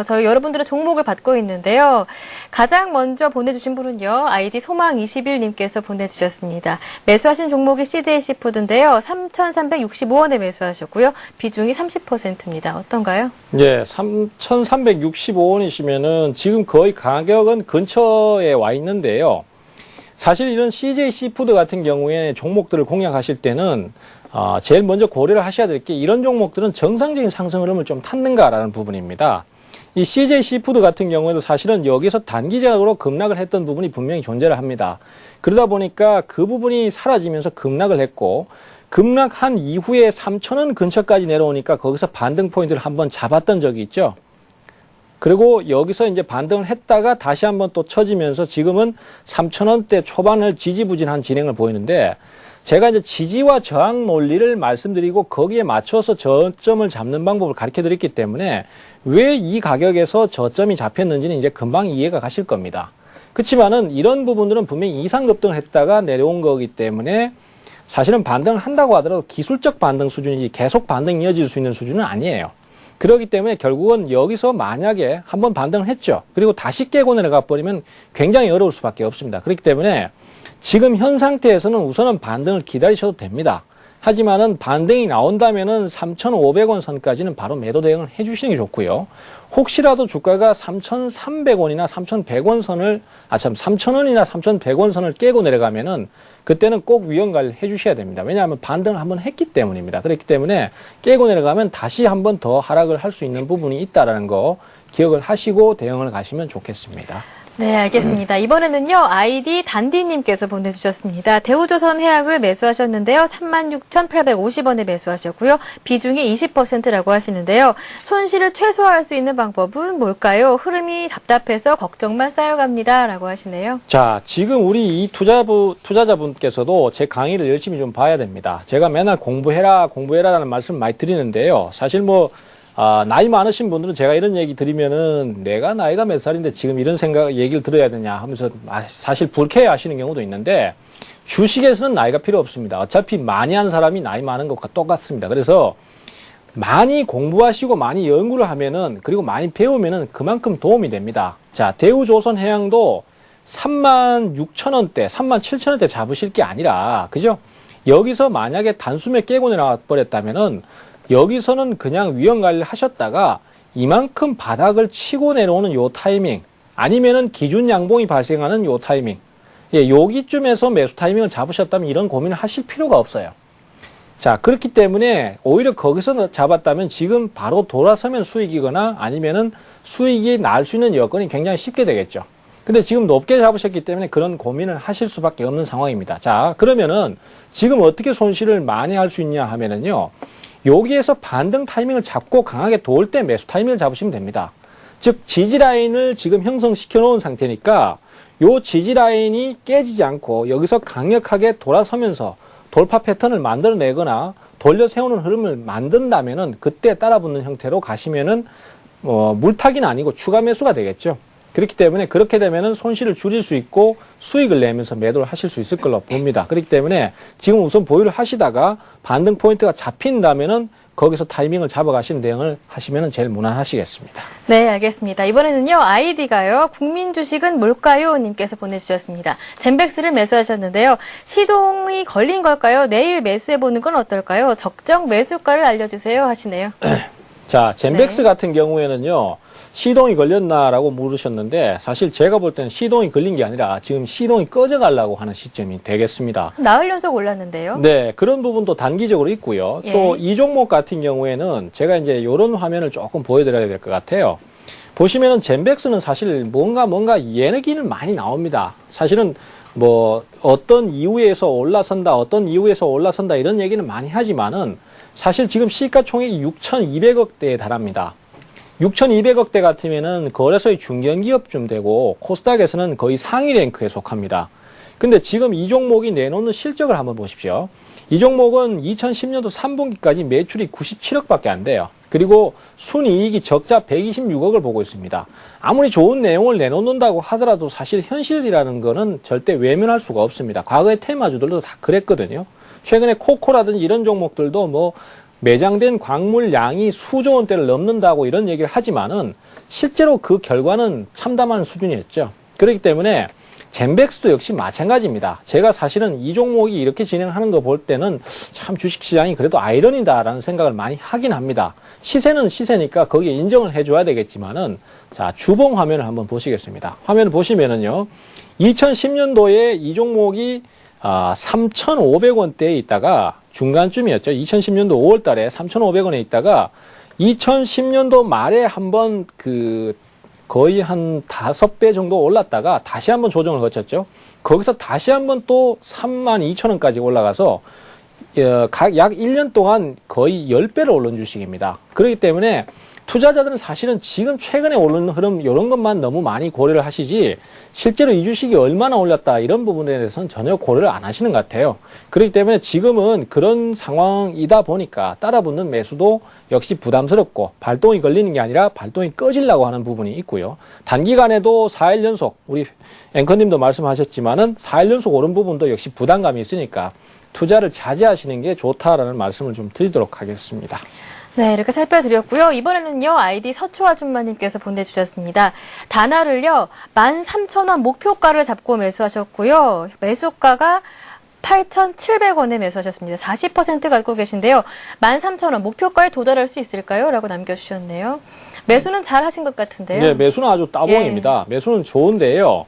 저희 여러분들의 종목을 받고 있는데요. 가장 먼저 보내주신 분은요, 아이디 소망21님께서 보내주셨습니다. 매수하신 종목이 CJ시푸드인데요. 3,365원에 매수하셨고요. 비중이 30%입니다. 어떤가요? 예, 3,365원이시면은 지금 거의 가격은 근처에 와 있는데요. 사실 이런 CJ 시푸드 같은 경우에 종목들을 공략하실 때는 제일 먼저 고려를 하셔야 될 게 이런 종목들은 정상적인 상승 흐름을 좀 탔는가라는 부분입니다. 이 CJ 시푸드 같은 경우에도 사실은 여기서 단기적으로 급락을 했던 부분이 분명히 존재를 합니다. 그러다 보니까 그 부분이 사라지면서 급락을 했고 급락한 이후에 3,000원 근처까지 내려오니까 거기서 반등 포인트를 한번 잡았던 적이 있죠. 그리고 여기서 이제 반등을 했다가 다시 한번 또 쳐지면서 지금은 3,000원대 초반을 지지부진한 진행을 보이는데, 제가 이제 지지와 저항 논리를 말씀드리고 거기에 맞춰서 저점을 잡는 방법을 가르쳐 드렸기 때문에 왜 이 가격에서 저점이 잡혔는지는 이제 금방 이해가 가실 겁니다. 그렇지만은 이런 부분들은 분명히 이상급등을 했다가 내려온 거기 때문에 사실은 반등을 한다고 하더라도 기술적 반등 수준이지 계속 반등이 이어질 수 있는 수준은 아니에요. 그렇기 때문에 결국은 여기서 만약에 한번 반등을 했죠. 그리고 다시 깨고 내려가 버리면 굉장히 어려울 수밖에 없습니다. 그렇기 때문에 지금 현 상태에서는 우선은 반등을 기다리셔도 됩니다. 하지만은 반등이 나온다면은 3,500원 선까지는 바로 매도 대응을 해주시는 게 좋고요. 혹시라도 주가가 3,300원이나 3,100원 선을, 3,000원이나 3,100원 선을 깨고 내려가면은 그때는 꼭 위험 관리를 해주셔야 됩니다. 왜냐하면 반등을 한번 했기 때문입니다. 그렇기 때문에 깨고 내려가면 다시 한번 더 하락을 할 수 있는 부분이 있다라는 거 기억을 하시고 대응을 가시면 좋겠습니다. 네, 알겠습니다. 이번에는요, 아이디 단디님께서 보내주셨습니다. 대우조선 해약을 매수하셨는데요. 36,850원에 매수하셨고요. 비중이 20%라고 하시는데요. 손실을 최소화할 수 있는 방법은 뭘까요? 흐름이 답답해서 걱정만 쌓여갑니다. 라고 하시네요. 자, 지금 우리 이 투자자분께서도 제 강의를 열심히 좀 봐야 됩니다. 제가 맨날 공부해라라는 말씀을 많이 드리는데요. 사실 나이 많으신 분들은 제가 이런 얘기 드리면은 내가 나이가 몇 살인데 지금 이런 얘기를 들어야 되냐 하면서 사실 불쾌해 하시는 경우도 있는데, 주식에서는 나이가 필요 없습니다. 어차피 많이 한 사람이 나이 많은 것과 똑같습니다. 그래서 많이 공부하시고 많이 연구를 하면은, 그리고 많이 배우면은 그만큼 도움이 됩니다. 자, 대우조선해양도 36,000원대, 37,000원대 잡으실 게 아니라, 그죠? 여기서 만약에 단숨에 깨고 내려와 버렸다면은 여기서는 그냥 위험 관리를 하셨다가 이만큼 바닥을 치고 내려오는 요 타이밍, 아니면은 기준 양봉이 발생하는 요 타이밍, 여기쯤에서 매수 타이밍을 잡으셨다면 이런 고민을 하실 필요가 없어요. 자, 그렇기 때문에 오히려 거기서 잡았다면 지금 바로 돌아서면 수익이거나 아니면은 수익이 날 수 있는 여건이 굉장히 쉽게 되겠죠. 근데 지금 높게 잡으셨기 때문에 그런 고민을 하실 수밖에 없는 상황입니다. 자, 그러면은 지금 어떻게 손실을 많이 할 수 있냐 하면은요, 여기에서 반등 타이밍을 잡고 강하게 도울 때 매수 타이밍을 잡으시면 됩니다. 즉, 지지라인을 지금 형성시켜 놓은 상태니까 요 지지라인이 깨지지 않고 여기서 강력하게 돌아서면서 돌파 패턴을 만들어내거나 돌려 세우는 흐름을 만든다면은 그때 따라붙는 형태로 가시면은 물타기는 아니고 추가 매수가 되겠죠. 그렇기 때문에 그렇게 되면은 손실을 줄일 수 있고 수익을 내면서 매도를 하실 수 있을 걸로 봅니다. 그렇기 때문에 지금 우선 보유를 하시다가 반등 포인트가 잡힌다면은 거기서 타이밍을 잡아가시는 대응을 하시면은 제일 무난하시겠습니다. 네, 알겠습니다. 이번에는요, 아이디가요, 국민 주식은 뭘까요? 님께서 보내주셨습니다. 젠백스를 매수하셨는데요. 시동이 걸린 걸까요? 내일 매수해보는 건 어떨까요? 적정 매수가를 알려주세요. 하시네요. 자, 젠백스 네. 같은 경우에는요, 시동이 걸렸나라고 물으셨는데, 사실 제가 볼 때는 시동이 걸린 게 아니라 지금 시동이 꺼져가려고 하는 시점이 되겠습니다. 나흘 연속 올랐는데요. 네, 그런 부분도 단기적으로 있고요. 예. 또 이 종목 같은 경우에는 제가 이제 이런 화면을 조금 보여드려야 될 것 같아요. 보시면은 젠백스는 사실 뭔가 예너기는 많이 나옵니다. 사실은 어떤 이유에서 올라선다 이런 얘기는 많이 하지만은 사실 지금 시가총액이 6,200억대에 달합니다. 6,200억대 같으면은 거래소의 중견기업쯤 되고 코스닥에서는 거의 상위 랭크에 속합니다. 근데 지금 이 종목이 내놓는 실적을 한번 보십시오. 이 종목은 2010년도 3분기까지 매출이 97억밖에 안 돼요. 그리고 순이익이 적자 126억을 보고 있습니다. 아무리 좋은 내용을 내놓는다고 하더라도 사실 현실이라는 거는 절대 외면할 수가 없습니다. 과거의 테마주들도 다 그랬거든요. 최근에 코코라든지 이런 종목들도 매장된 광물 양이 수조 원대를 넘는다고 이런 얘기를 하지만은 실제로 그 결과는 참담한 수준이었죠. 그렇기 때문에 젠백스도 역시 마찬가지입니다. 제가 사실은 이 종목이 이렇게 진행하는 거 볼 때는 참 주식시장이 그래도 아이러니다라는 생각을 많이 하긴 합니다. 시세는 시세니까 거기에 인정을 해줘야 되겠지만은, 자, 주봉 화면을 한번 보시겠습니다. 화면을 보시면은요, 2010년도에 이 종목이 3,500원대에 있다가 중간쯤이었죠. 2010년도 5월 달에 3,500원에 있다가 2010년도 말에 한번 거의 한 5배 정도 올랐다가 다시 한번 조정을 거쳤죠. 거기서 다시 한번 또 32,000원까지 올라가서 약 1년 동안 거의 10배를 오른 주식입니다. 그렇기 때문에 투자자들은 사실은 지금 최근에 오른 흐름 이런 것만 너무 많이 고려를 하시지 실제로 이 주식이 얼마나 올랐다 이런 부분에 대해서는 전혀 고려를 안 하시는 것 같아요. 그렇기 때문에 지금은 그런 상황이다 보니까 따라붙는 매수도 역시 부담스럽고 발동이 걸리는 게 아니라 발동이 꺼지려고 하는 부분이 있고요. 단기간에도 4일 연속 우리 앵커님도 말씀하셨지만은 4일 연속 오른 부분도 역시 부담감이 있으니까 투자를 자제하시는 게 좋다라는 말씀을 좀 드리도록 하겠습니다. 네, 이렇게 살펴드렸고요. 이번에는요, 아이디 서초 아줌마님께서 보내주셨습니다. 다나를요, 13,000원 목표가를 잡고 매수하셨고요. 매수가가 8,700원에 매수하셨습니다. 40% 갖고 계신데요. 13,000원 목표가에 도달할 수 있을까요? 라고 남겨주셨네요. 매수는 잘 하신 것 같은데요. 네, 매수는 아주 따봉입니다. 매수는 좋은데요.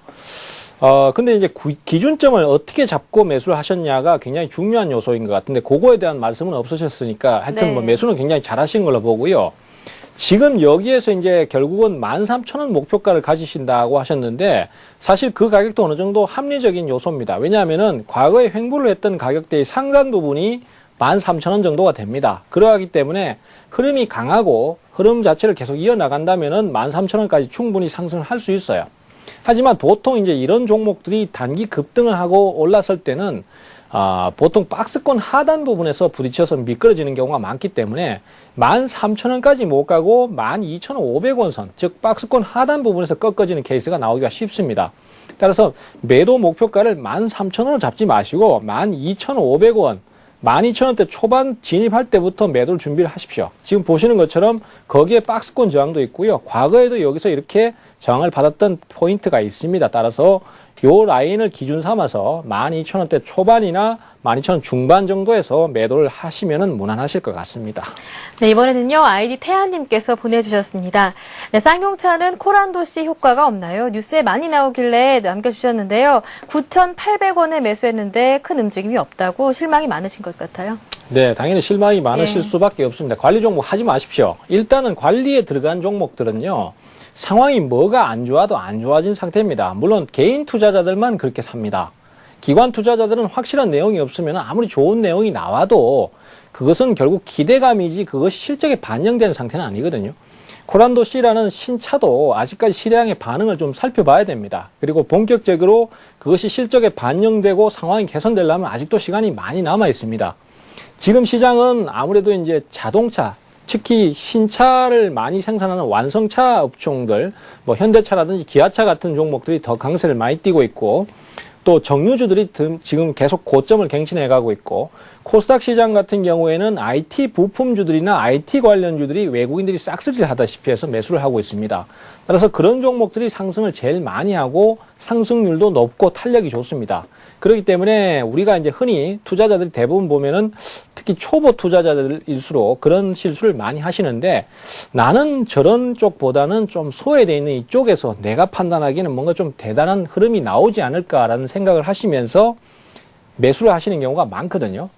근데 이제 기준점을 어떻게 잡고 매수를 하셨냐가 굉장히 중요한 요소인 것 같은데, 그거에 대한 말씀은 없으셨으니까, 하여튼 뭐 매수는 굉장히 잘 하신 걸로 보고요. 지금 여기에서 이제 결국은 13,000원 목표가를 가지신다고 하셨는데, 사실 그 가격도 어느 정도 합리적인 요소입니다. 왜냐하면은 과거에 횡보를 했던 가격대의 상단 부분이 13,000원 정도가 됩니다. 그러하기 때문에 흐름이 강하고 흐름 자체를 계속 이어나간다면은 13,000원까지 충분히 상승을 할 수 있어요. 하지만 보통 이제 이런 종목들이 단기 급등을 하고 올랐을 때는 보통 박스권 하단 부분에서 부딪혀서 미끄러지는 경우가 많기 때문에 13,000원까지 못 가고 12,500원 선, 즉 박스권 하단 부분에서 꺾어지는 케이스가 나오기가 쉽습니다. 따라서 매도 목표가를 13,000원을 잡지 마시고 12,500원, 12,000원대 초반 진입할 때부터 매도를 준비를 하십시오. 지금 보시는 것처럼 거기에 박스권 저항도 있고요. 과거에도 여기서 이렇게 저항을 받았던 포인트가 있습니다. 따라서 요 라인을 기준 삼아서 12,000원대 초반이나 12,000원 중반 정도에서 매도를 하시면은 무난하실 것 같습니다. 네, 이번에는요, 아이디 태아님께서 보내주셨습니다. 네, 쌍용차는 코란도시 효과가 없나요? 뉴스에 많이 나오길래 남겨주셨는데요. 9,800원에 매수했는데 큰 움직임이 없다고 실망이 많으신 것 같아요. 네, 당연히 실망이 많으실 수밖에 없습니다. 관리 종목 하지 마십시오. 일단은 관리에 들어간 종목들은요, 상황이 뭐가 안 좋아도 안 좋아진 상태입니다. 물론 개인 투자자들만 그렇게 삽니다. 기관 투자자들은 확실한 내용이 없으면 아무리 좋은 내용이 나와도 그것은 결국 기대감이지 그것이 실적에 반영된 상태는 아니거든요. 코란도 C라는 신차도 아직까지 시장의 반응을 좀 살펴봐야 됩니다. 그리고 본격적으로 그것이 실적에 반영되고 상황이 개선되려면 아직도 시간이 많이 남아 있습니다. 지금 시장은 아무래도 이제 자동차, 특히 신차를 많이 생산하는 완성차 업종들, 뭐 현대차라든지 기아차 같은 종목들이 더 강세를 많이 띠고 있고, 또 정유주들이 지금 계속 고점을 갱신해가고 있고, 코스닥 시장 같은 경우에는 IT 부품주들이나 IT 관련주들이 외국인들이 싹쓸이를 하다시피 해서 매수를 하고 있습니다. 따라서 그런 종목들이 상승을 제일 많이 하고 상승률도 높고 탄력이 좋습니다. 그렇기 때문에 우리가 이제 흔히 투자자들이 대부분 보면은 특히 초보 투자자들일수록 그런 실수를 많이 하시는데, 나는 저런 쪽보다는 좀 소외되어 있는 이쪽에서 내가 판단하기에는 뭔가 좀 대단한 흐름이 나오지 않을까라는 생각을 하시면서 매수를 하시는 경우가 많거든요.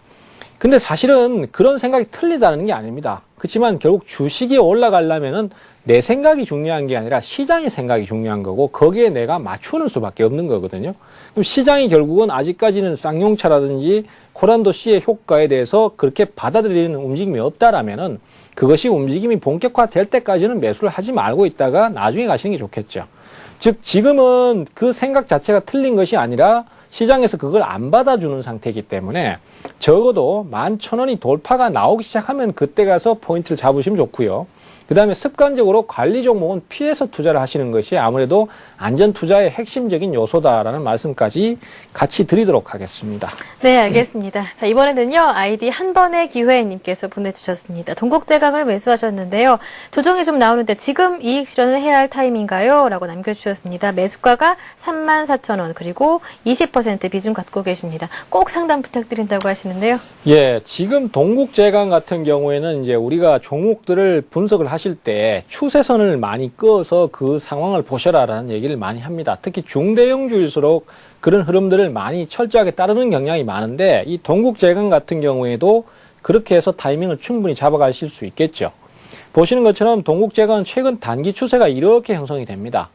근데 사실은 그런 생각이 틀리다는 게 아닙니다. 그렇지만 결국 주식이 올라가려면은 내 생각이 중요한 게 아니라 시장의 생각이 중요한 거고, 거기에 내가 맞추는 수밖에 없는 거거든요. 그럼 시장이 결국은 아직까지는 쌍용차라든지 코란도 C의 효과에 대해서 그렇게 받아들이는 움직임이 없다라면은 그것이 움직임이 본격화될 때까지는 매수를 하지 말고 있다가 나중에 가시는 게 좋겠죠. 즉 지금은 그 생각 자체가 틀린 것이 아니라 시장에서 그걸 안 받아주는 상태이기 때문에 적어도 11,000원이 돌파가 나오기 시작하면 그때 가서 포인트를 잡으시면 좋고요. 그 다음에 습관적으로 관리 종목은 피해서 투자를 하시는 것이 아무래도 안전 투자의 핵심적인 요소다라는 말씀까지 같이 드리도록 하겠습니다. 네, 알겠습니다. 자, 이번에는요, 아이디 한 번의 기회님께서 보내주셨습니다. 동국제강을 매수하셨는데요. 조정이 좀 나오는데 지금 이익 실현을 해야 할 타임인가요? 라고 남겨주셨습니다. 매수가가 34,000원, 그리고 20% 비중 갖고 계십니다. 꼭 상담 부탁드린다고 하시는데요. 예, 지금 동국제강 같은 경우에는 이제 우리가 종목들을 분석을 하실 때 추세선을 많이 그어서 그 상황을 보셔라라는 얘기를 많이 합니다. 특히 중대형주일수록 그런 흐름들을 많이 철저하게 따르는 경향이 많은데, 이 동국제강 같은 경우에도 그렇게 해서 타이밍을 충분히 잡아가실 수 있겠죠. 보시는 것처럼 동국제강은 최근 단기 추세가 이렇게 형성이 됩니다.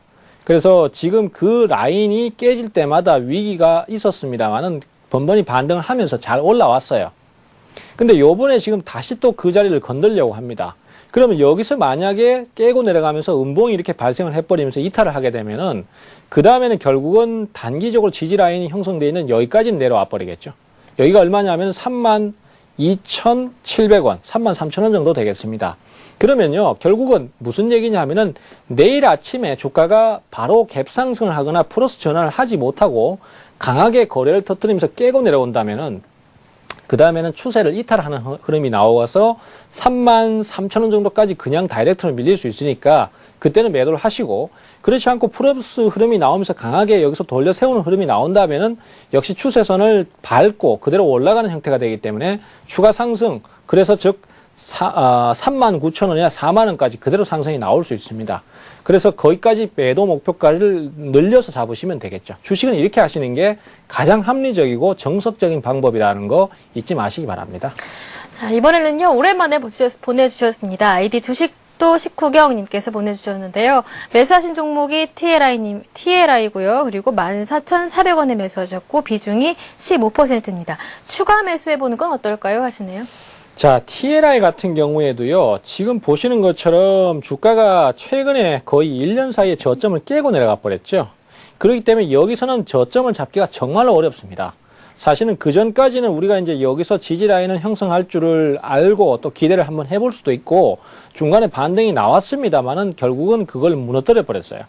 그래서 지금 그 라인이 깨질 때마다 위기가 있었습니다만은 번번이 반등을 하면서 잘 올라왔어요. 근데 요번에 지금 다시 또 그 자리를 건들려고 합니다. 그러면 여기서 만약에 깨고 내려가면서 음봉이 이렇게 발생을 해버리면서 이탈을 하게 되면은 그 다음에는 결국은 단기적으로 지지 라인이 형성되어 있는 여기까지는 내려와 버리겠죠. 여기가 얼마냐면 32,700원, 33,000원 정도 되겠습니다. 그러면요, 결국은 무슨 얘기냐면은 내일 아침에 주가가 바로 갭 상승을 하거나 플러스 전환을 하지 못하고 강하게 거래를 터뜨리면서 깨고 내려온다면은 그 다음에는 추세를 이탈하는 흐름이 나와서 33,000원 정도까지 그냥 다이렉트로 밀릴 수 있으니까 그때는 매도를 하시고, 그렇지 않고 플러스 흐름이 나오면서 강하게 여기서 돌려 세우는 흐름이 나온다면은 역시 추세선을 밟고 그대로 올라가는 형태가 되기 때문에 추가 상승, 그래서 즉 39,000원이나 4만원까지 그대로 상승이 나올 수 있습니다. 그래서 거기까지 매도 목표가를 늘려서 잡으시면 되겠죠. 주식은 이렇게 하시는 게 가장 합리적이고 정석적인 방법이라는 거 잊지 마시기 바랍니다. 자, 이번에는요, 오랜만에 보내주셨습니다. 아이디 주식도 식후경님께서 보내주셨는데요. 매수하신 종목이 TLI고요. 그리고 14,400원에 매수하셨고, 비중이 15%입니다. 추가 매수해보는 건 어떨까요? 하시네요. 자, TLI 같은 경우에도요, 지금 보시는 것처럼 주가가 최근에 거의 1년 사이에 저점을 깨고 내려가 버렸죠. 그렇기 때문에 여기서는 저점을 잡기가 정말로 어렵습니다. 사실은 그 전까지는 우리가 이제 여기서 지지 라인을 형성할 줄을 알고 또 기대를 한번 해볼 수도 있고 중간에 반등이 나왔습니다만은 결국은 그걸 무너뜨려 버렸어요.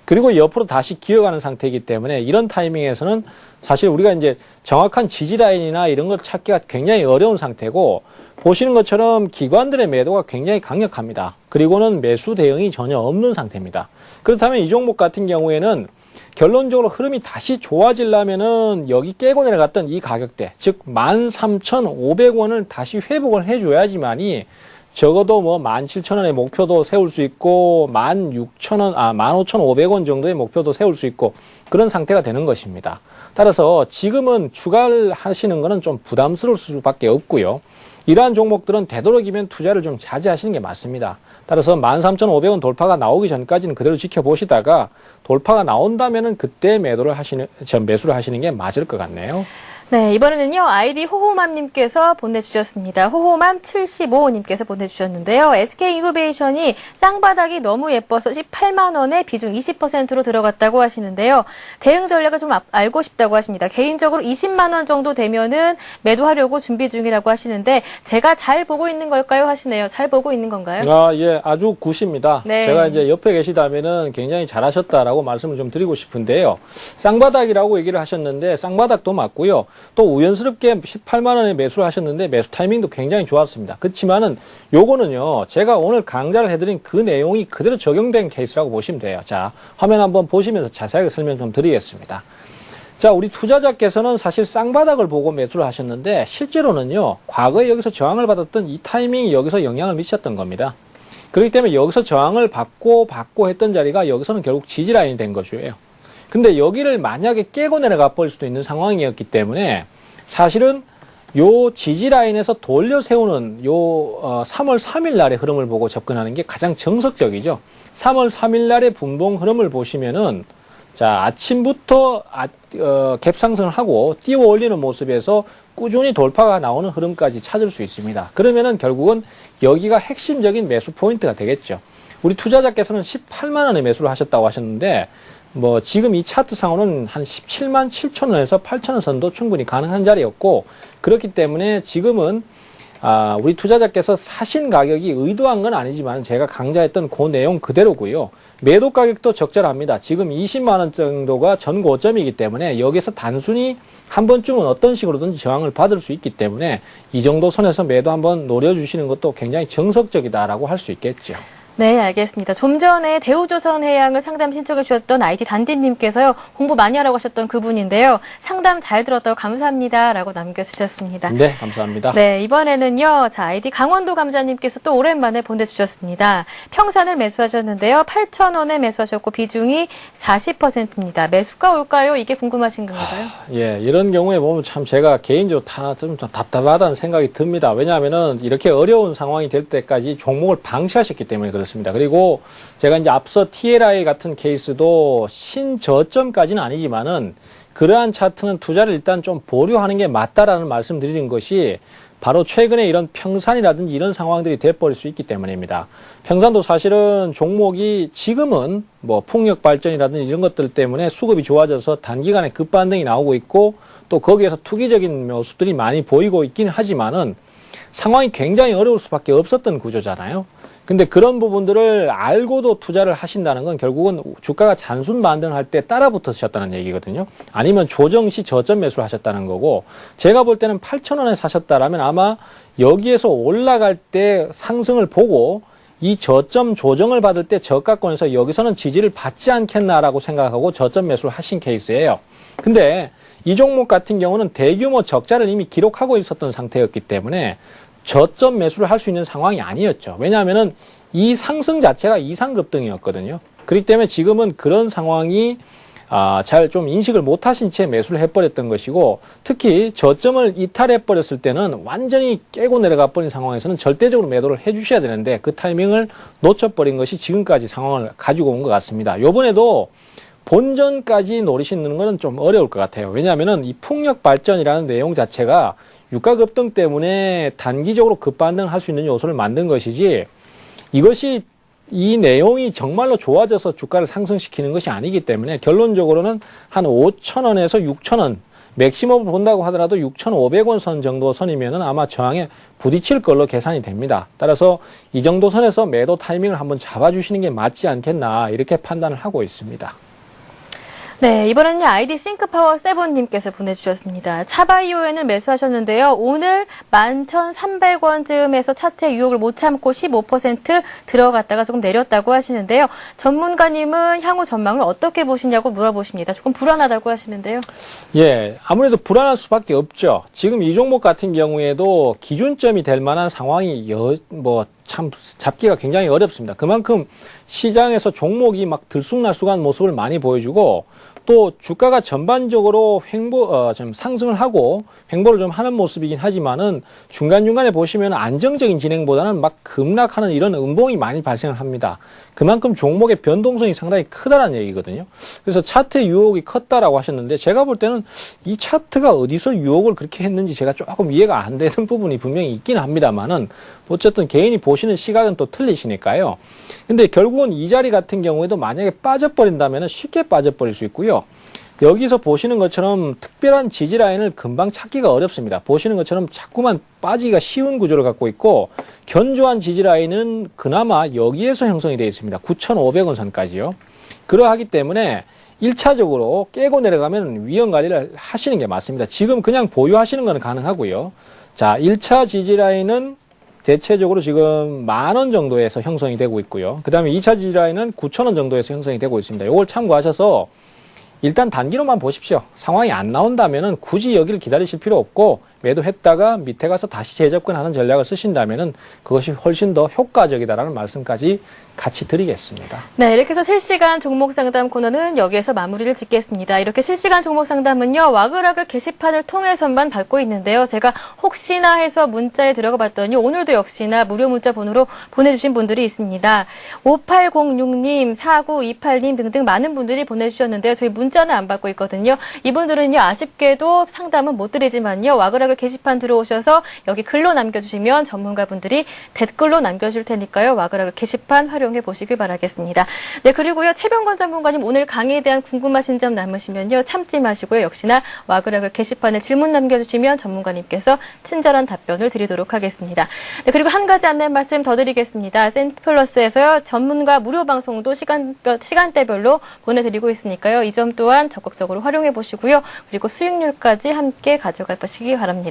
그리고 옆으로 다시 기어가는 상태이기 때문에 이런 타이밍에서는 사실 우리가 이제 정확한 지지 라인이나 이런 걸 찾기가 굉장히 어려운 상태고, 보시는 것처럼 기관들의 매도가 굉장히 강력합니다. 그리고는 매수 대응이 전혀 없는 상태입니다. 그렇다면 이 종목 같은 경우에는 결론적으로 흐름이 다시 좋아지려면은 여기 깨고 내려갔던 이 가격대, 즉 13,500원을 다시 회복을 해줘야지만이 적어도 뭐 17,000원의 목표도 세울 수 있고 15,500원 정도의 목표도 세울 수 있고 그런 상태가 되는 것입니다. 따라서 지금은 추가를 하시는 거는 좀 부담스러울 수밖에 없고요. 이러한 종목들은 되도록이면 투자를 좀 자제하시는 게 맞습니다. 따라서 13,500원 돌파가 나오기 전까지는 그대로 지켜보시다가 돌파가 나온다면은 그때 매수를 하시는 게 맞을 것 같네요. 네, 이번에는요, 아이디 호호맘님께서 보내주셨습니다. 호호맘75님께서 보내주셨는데요. SK이노베이션이 쌍바닥이 너무 예뻐서 18만원에 비중 20%로 들어갔다고 하시는데요. 대응 전략을 좀 알고 싶다고 하십니다. 개인적으로 20만원 정도 되면은 매도하려고 준비 중이라고 하시는데, 제가 잘 보고 있는 걸까요? 하시네요. 잘 보고 있는 건가요? 예, 아주 굿입니다. 네. 제가 이제 옆에 계시다면은 굉장히 잘하셨다라고 말씀을 좀 드리고 싶은데요. 쌍바닥이라고 얘기를 하셨는데, 쌍바닥도 맞고요. 또 우연스럽게 18만 원에 매수를 하셨는데 매수 타이밍도 굉장히 좋았습니다. 그렇지만은 요거는요, 제가 오늘 강좌를 해드린 그 내용이 그대로 적용된 케이스라고 보시면 돼요. 자, 화면 한번 보시면서 자세하게 설명 좀 드리겠습니다. 자, 우리 투자자께서는 사실 쌍바닥을 보고 매수를 하셨는데 실제로는요, 과거에 여기서 저항을 받았던 이 타이밍이 여기서 영향을 미쳤던 겁니다. 그렇기 때문에 여기서 저항을 받고 했던 자리가 여기서는 결국 지지라인이 된 것이에요. 근데 여기를 만약에 깨고 내려가 버릴 수도 있는 상황이었기 때문에 사실은 요 지지라인에서 돌려 세우는 요 3월 3일 날의 흐름을 보고 접근하는 게 가장 정석적이죠. 3월 3일 날의 분봉 흐름을 보시면은 자, 아침부터 갭 상승을 하고 띄워 올리는 모습에서 꾸준히 돌파가 나오는 흐름까지 찾을 수 있습니다. 그러면은 결국은 여기가 핵심적인 매수 포인트가 되겠죠. 우리 투자자께서는 18만 원에 매수를 하셨다고 하셨는데 뭐 지금 이 차트상으로는 한 17만 7천 원에서 8천 원 선도 충분히 가능한 자리였고, 그렇기 때문에 지금은 우리 투자자께서 사신 가격이 의도한 건 아니지만 제가 강좌했던 그 내용 그대로고요. 매도 가격도 적절합니다. 지금 20만 원 정도가 전 고점이기 때문에 여기서 단순히 한 번쯤은 어떤 식으로든지 저항을 받을 수 있기 때문에 이 정도 선에서 매도 한번 노려주시는 것도 굉장히 정석적이다라고 할 수 있겠죠. 네, 알겠습니다. 좀 전에 대우조선해양을 상담 신청해 주셨던 아이디 단디님께서요, 공부 많이 하라고 하셨던 그분인데요. 상담 잘 들었다고 감사합니다. 라고 남겨주셨습니다. 네, 감사합니다. 네, 이번에는요, 자, 아이디 강원도 감자님께서 또 오랜만에 보내주셨습니다. 평산을 매수하셨는데요. 8,000원에 매수하셨고, 비중이 40%입니다. 매수가 올까요? 이게 궁금하신 건가요? 예, 이런 경우에 보면 참 제가 개인적으로 좀 답답하다는 생각이 듭니다. 왜냐하면은 이렇게 어려운 상황이 될 때까지 종목을 방치하셨기 때문에 그렇습니다. 그리고 제가 이제 앞서 TLI 같은 케이스도 신저점까지는 아니지만은 그러한 차트는 투자를 일단 좀 보류하는 게 맞다라는 말씀 드리는 것이 바로 최근에 이런 평산이라든지 이런 상황들이 돼버릴 수 있기 때문입니다. 평산도 사실은 종목이 지금은 뭐 풍력 발전이라든지 이런 것들 때문에 수급이 좋아져서 단기간에 급반등이 나오고 있고 또 거기에서 투기적인 모습들이 많이 보이고 있긴 하지만은 상황이 굉장히 어려울 수밖에 없었던 구조잖아요. 근데 그런 부분들을 알고도 투자를 하신다는 건 결국은 주가가 잔순 반등할 때 따라 붙으셨다는 얘기거든요. 아니면 조정 시 저점 매수를 하셨다는 거고, 제가 볼 때는 8,000원에 사셨다라면 아마 여기에서 올라갈 때 상승을 보고 이 저점 조정을 받을 때 저가권에서 여기서는 지지를 받지 않겠나라고 생각하고 저점 매수를 하신 케이스예요. 근데 이 종목 같은 경우는 대규모 적자를 이미 기록하고 있었던 상태였기 때문에 저점 매수를 할 수 있는 상황이 아니었죠. 왜냐하면은 이 상승 자체가 이상급등이었거든요. 그렇기 때문에 지금은 그런 상황이 잘 좀 인식을 못하신 채 매수를 해버렸던 것이고, 특히 저점을 이탈해버렸을 때는 완전히 깨고 내려가 버린 상황에서는 절대적으로 매도를 해주셔야 되는데 그 타이밍을 놓쳐버린 것이 지금까지 상황을 가지고 온 것 같습니다. 요번에도 본전까지 노리시는 것은 좀 어려울 것 같아요. 왜냐하면은 이 풍력 발전이라는 내용 자체가 유가 급등 때문에 단기적으로 급반등할 수 있는 요소를 만든 것이지, 이것이 이 내용이 정말로 좋아져서 주가를 상승시키는 것이 아니기 때문에 결론적으로는 한 5,000원에서 6,000원, 맥시멈을 본다고 하더라도 6,500원 선 정도 선이면은 아마 저항에 부딪힐 걸로 계산이 됩니다. 따라서 이 정도 선에서 매도 타이밍을 한번 잡아주시는 게 맞지 않겠나, 이렇게 판단을 하고 있습니다. 네, 이번에는 아이디 싱크파워 7님께서 보내주셨습니다. 차바이오엔을 매수하셨는데요. 오늘 11,300원쯤에서 차트의 유혹을 못 참고 15% 들어갔다가 조금 내렸다고 하시는데요. 전문가님은 향후 전망을 어떻게 보시냐고 물어보십니다. 조금 불안하다고 하시는데요. 예, 아무래도 불안할 수밖에 없죠. 지금 이 종목 같은 경우에도 기준점이 될 만한 상황이 참 잡기가 굉장히 어렵습니다. 그만큼 시장에서 종목이 막 들쑥날쑥한 모습을 많이 보여주고, 또 주가가 전반적으로 좀 상승을 하고 횡보를 좀 하는 모습이긴 하지만은 중간중간에 보시면 안정적인 진행보다는 막 급락하는 이런 음봉이 많이 발생을 합니다. 그만큼 종목의 변동성이 상당히 크다라는 얘기거든요. 그래서 차트 유혹이 컸다라고 하셨는데, 제가 볼 때는 이 차트가 어디서 유혹을 그렇게 했는지 제가 조금 이해가 안 되는 부분이 분명히 있긴 합니다만은, 어쨌든 개인이 보시는 시각은 또 틀리시니까요. 근데 결국은 이 자리 같은 경우에도 만약에 빠져버린다면 쉽게 빠져버릴 수 있고요. 여기서 보시는 것처럼 특별한 지지 라인을 금방 찾기가 어렵습니다. 보시는 것처럼 자꾸만 빠지기가 쉬운 구조를 갖고 있고, 견조한 지지 라인은 그나마 여기에서 형성이 되어 있습니다. 9,500원 선까지요. 그러하기 때문에 1차적으로 깨고 내려가면 위험 관리를 하시는 게 맞습니다. 지금 그냥 보유하시는 건 가능하고요. 자, 1차 지지 라인은 대체적으로 지금 10,000원 정도에서 형성이 되고 있고요. 그 다음에 2차 지지 라인은 9,000원 정도에서 형성이 되고 있습니다. 이걸 참고하셔서 일단 단기로만 보십시오. 상황이 안 나온다면은 굳이 여기를 기다리실 필요 없고, 매도했다가 밑에 가서 다시 재접근하는 전략을 쓰신다면은 그것이 훨씬 더 효과적이다라는 말씀까지 같이 드리겠습니다. 네, 이렇게 해서 실시간 종목 상담 코너는 여기에서 마무리를 짓겠습니다. 이렇게 실시간 종목 상담은요, 와글와글 게시판을 통해서만 받고 있는데요. 제가 혹시나 해서 문자에 들어가 봤더니 오늘도 역시나 무료 문자 번호로 보내주신 분들이 있습니다. 5806님, 4928님 등등 많은 분들이 보내주셨는데요. 저희 문자는 안 받고 있거든요. 이분들은요, 아쉽게도 상담은 못 드리지만요, 와글와글 게시판 들어오셔서 여기 글로 남겨주시면 전문가분들이 댓글로 남겨줄 테니까요. 와글와글 게시판 활용해 보시길 바라겠습니다. 네, 그리고요, 최병건 전문가님 오늘 강의에 대한 궁금하신 점 남으시면요, 참지 마시고요. 역시나 와글와글 게시판에 질문 남겨주시면 전문가님께서 친절한 답변을 드리도록 하겠습니다. 네, 그리고 한 가지 안내 말씀 더 드리겠습니다. 센트플러스에서요, 전문가 무료 방송도 시간대별로 보내드리고 있으니까요. 이 점 또한 적극적으로 활용해 보시고요. 그리고 수익률까지 함께 가져가 보시기 바랍니다.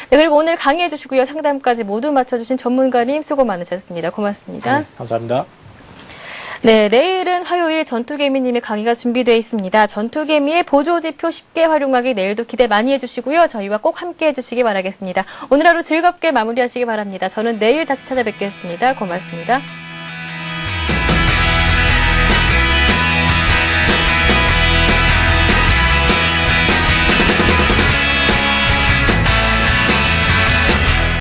네, 그리고 오늘 강의해 주시고요, 상담까지 모두 맞춰주신 전문가님 수고 많으셨습니다. 고맙습니다. 네, 감사합니다. 네, 내일은 화요일 전투개미님의 강의가 준비되어 있습니다. 전투개미의 보조지표 쉽게 활용하기 내일도 기대 많이 해주시고요. 저희와 꼭 함께 해주시기 바라겠습니다. 오늘 하루 즐겁게 마무리하시기 바랍니다. 저는 내일 다시 찾아뵙겠습니다. 고맙습니다.